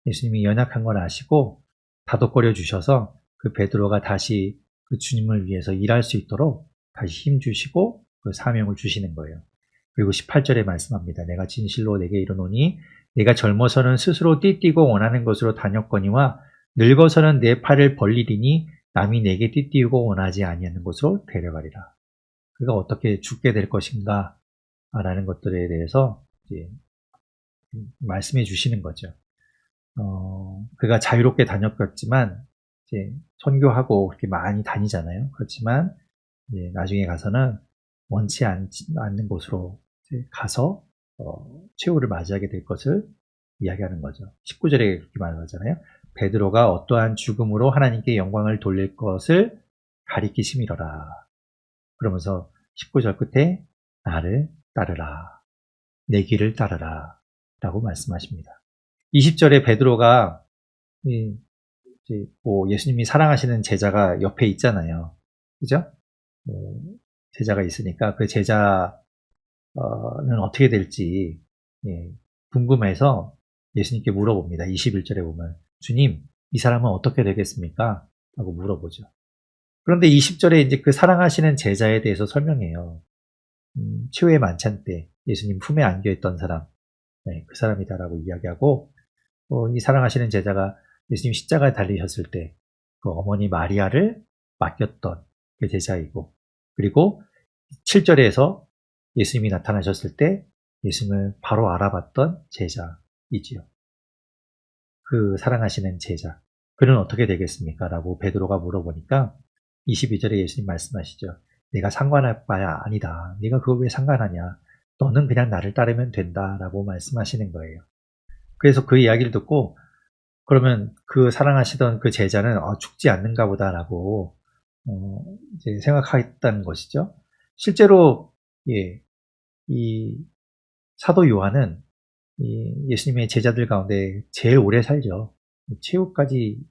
예수님이 연약한 걸 아시고 다독거려 주셔서 그 베드로가 다시 그 주님을 위해서 일할 수 있도록 다시 힘 주시고 그 사명을 주시는 거예요. 그리고 18절에 말씀합니다. 내가 진실로 내게 이르노니 내가 젊어서는 스스로 띠띠고 원하는 것으로 다녔거니와 늙어서는 내 팔을 벌리리니 남이 내게 띠띠고 원하지 아니하는 곳으로 데려가리라. 그가 어떻게 죽게 될 것인가 라는 것들에 대해서 이제 말씀해 주시는 거죠. 그가 자유롭게 다녔겠지만 이제 선교하고 그렇게 많이 다니잖아요. 그렇지만 이제 나중에 가서는 원치 않는 곳으로 가서 최후를 맞이하게 될 것을 이야기하는 거죠. 19절에 그렇게 말하잖아요. 베드로가 어떠한 죽음으로 하나님께 영광을 돌릴 것을 가리키심이로라. 그러면서 19절 끝에 나를 따르라. 내 길을 따르라. 라고 말씀하십니다. 20절에 베드로가 예수님이 사랑하시는 제자가 옆에 있잖아요. 그죠? 제자가 있으니까 그 제자는 어떻게 될지 궁금해서 예수님께 물어봅니다. 21절에 보면 주님, 이 사람은 어떻게 되겠습니까? 라고 물어보죠. 그런데 20절에 이제 그 사랑하시는 제자에 대해서 설명해요. 최후의 만찬 때 예수님 품에 안겨있던 사람, 그 사람이다라고 이야기하고, 이 사랑하시는 제자가 예수님 십자가에 달리셨을 때 그 어머니 마리아를 맡겼던 그 제자이고, 그리고 7절에서 예수님이 나타나셨을 때 예수님을 바로 알아봤던 제자이지요. 그 사랑하시는 제자, 그는 어떻게 되겠습니까? 라고 베드로가 물어보니까 22절에 예수님 말씀하시죠. 내가 상관할 바야 아니다. 네가 그거 왜 상관하냐? 너는 그냥 나를 따르면 된다 라고 말씀하시는 거예요. 그래서 그 이야기를 듣고 그러면 그 사랑하시던 그 제자는 죽지 않는가 보다라고 이제 생각했다는 것이죠. 실제로 이 사도 요한은 예수님의 제자들 가운데 제일 오래 살죠. 최후까지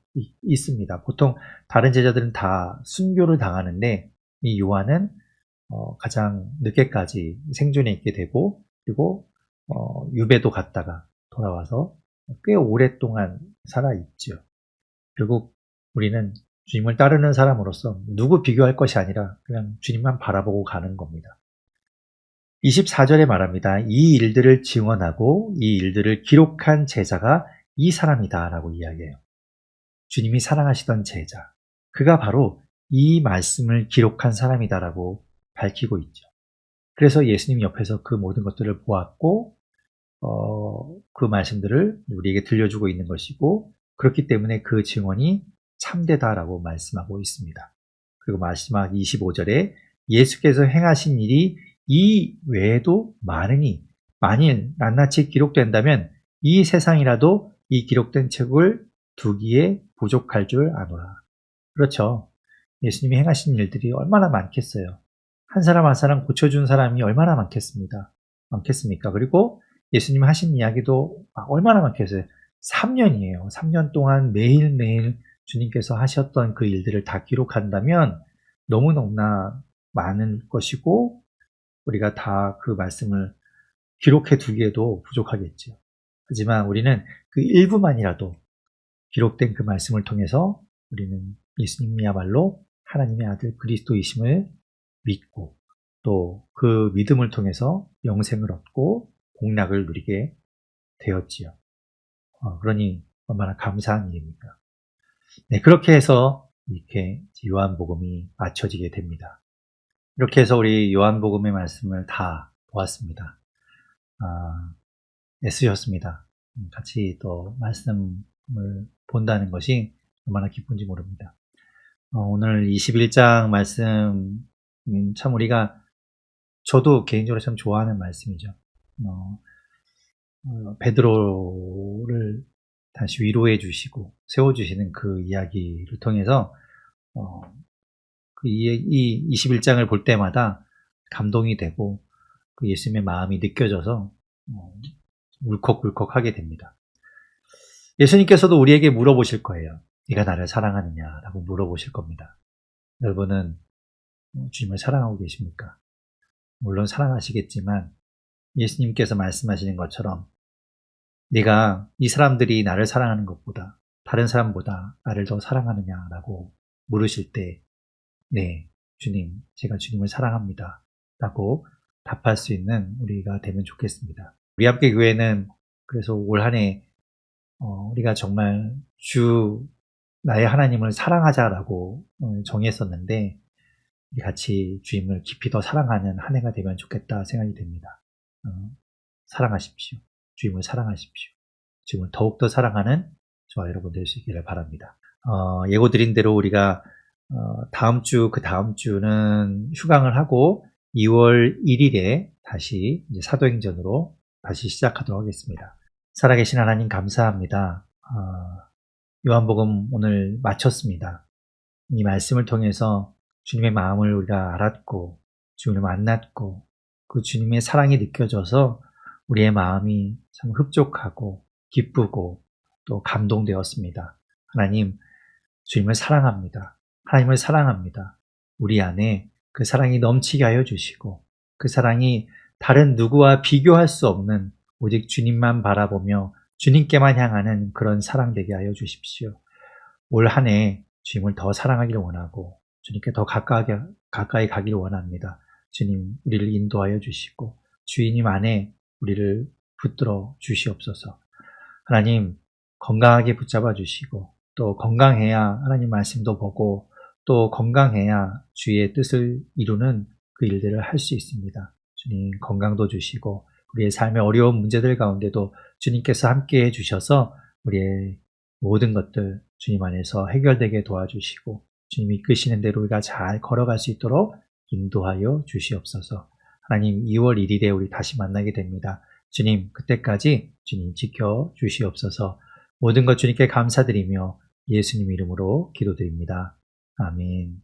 있습니다. 보통 다른 제자들은 다 순교를 당하는데 이 요한은 가장 늦게까지 생존해 있게 되고, 그리고 유배도 갔다가 돌아와서 꽤 오랫동안 살아있죠. 결국 우리는 주님을 따르는 사람으로서 누구 비교할 것이 아니라 그냥 주님만 바라보고 가는 겁니다. 24절에 말합니다. 이 일들을 증언하고 이 일들을 기록한 제자가 이 사람이다 라고 이야기해요. 주님이 사랑하시던 제자, 그가 바로 이 말씀을 기록한 사람이다라고 밝히고 있죠. 그래서 예수님 옆에서 그 모든 것들을 보았고 그 말씀들을 우리에게 들려주고 있는 것이고, 그렇기 때문에 그 증언이 참되다라고 말씀하고 있습니다. 그리고 마지막 25절에 예수께서 행하신 일이 이 외에도 많으니 만일 낱낱이 기록된다면 이 세상이라도 이 기록된 책을 두기에 부족할 줄 아노라. 그렇죠. 예수님이 행하신 일들이 얼마나 많겠어요. 한 사람 한 사람 고쳐준 사람이 얼마나 많겠습니까? 그리고 예수님 하신 이야기도 얼마나 많겠어요. 3년이에요. 3년 동안 매일매일 주님께서 하셨던 그 일들을 다 기록한다면 너무너무나 많은 것이고, 우리가 다 그 말씀을 기록해 두기에도 부족하겠죠. 하지만 우리는 그 일부만이라도 기록된 그 말씀을 통해서 우리는 예수님이야말로 하나님의 아들 그리스도이심을 믿고, 또 그 믿음을 통해서 영생을 얻고 복락을 누리게 되었지요. 그러니 얼마나 감사한 일입니까? 네, 그렇게 해서 이렇게 요한복음이 맞춰지게 됩니다. 이렇게 해서 우리 요한복음의 말씀을 다 보았습니다. 애쓰셨습니다. 같이 또 말씀을 본다는 것이 얼마나 기쁜지 모릅니다. 오늘 21장 말씀 참 우리가, 저도 개인적으로 참 좋아하는 말씀이죠. 베드로를 다시 위로해 주시고 세워주시는 그 이야기를 통해서 이 21장을 볼 때마다 감동이 되고 그 예수님의 마음이 느껴져서 울컥울컥하게 됩니다. 예수님께서도 우리에게 물어보실 거예요. 네가 나를 사랑하느냐라고 물어보실 겁니다. 여러분은 주님을 사랑하고 계십니까? 물론 사랑하시겠지만 예수님께서 말씀하시는 것처럼 네가 이 사람들이 나를 사랑하는 것보다 다른 사람보다 나를 더 사랑하느냐라고 물으실 때, 네, 주님, 제가 주님을 사랑합니다 라고 답할 수 있는 우리가 되면 좋겠습니다. 우리 함께 교회는 그래서 올 한 해 우리가 정말 나의 하나님을 사랑하자라고 정했었는데, 같이 주님을 깊이 더 사랑하는 한 해가 되면 좋겠다 생각이 됩니다. 사랑하십시오. 주님을 사랑하십시오. 주님을 더욱더 사랑하는 저와 여러분 되시기를 바랍니다. 예고드린 대로 우리가 다음 주는 휴강을 하고 2월 1일에 다시 이제 사도행전으로 다시 시작하도록 하겠습니다. 살아계신 하나님 감사합니다. 요한복음 오늘 마쳤습니다. 이 말씀을 통해서 주님의 마음을 우리가 알았고 주님을 만났고 그 주님의 사랑이 느껴져서 우리의 마음이 참 흡족하고 기쁘고 또 감동되었습니다. 하나님, 주님을 사랑합니다. 하나님을 사랑합니다. 우리 안에 그 사랑이 넘치게 하여 주시고 그 사랑이 다른 누구와 비교할 수 없는 오직 주님만 바라보며 주님께만 향하는 그런 사랑 되게 하여 주십시오. 올 한 해 주님을 더 사랑하기를 원하고 주님께 더 가까이 가기를 원합니다. 주님, 우리를 인도하여 주시고 주님 안에 우리를 붙들어 주시옵소서. 하나님, 건강하게 붙잡아 주시고 또 건강해야 하나님 말씀도 보고 또 건강해야 주의 뜻을 이루는 그 일들을 할 수 있습니다. 주님, 건강도 주시고 우리의 삶의 어려운 문제들 가운데도 주님께서 함께해 주셔서 우리의 모든 것들 주님 안에서 해결되게 도와주시고 주님이 이끄시는 대로 우리가 잘 걸어갈 수 있도록 인도하여 주시옵소서. 하나님, 2월 1일에 우리 다시 만나게 됩니다. 주님, 그때까지 주님 지켜 주시옵소서. 모든 것 주님께 감사드리며 예수님 이름으로 기도드립니다. 아멘.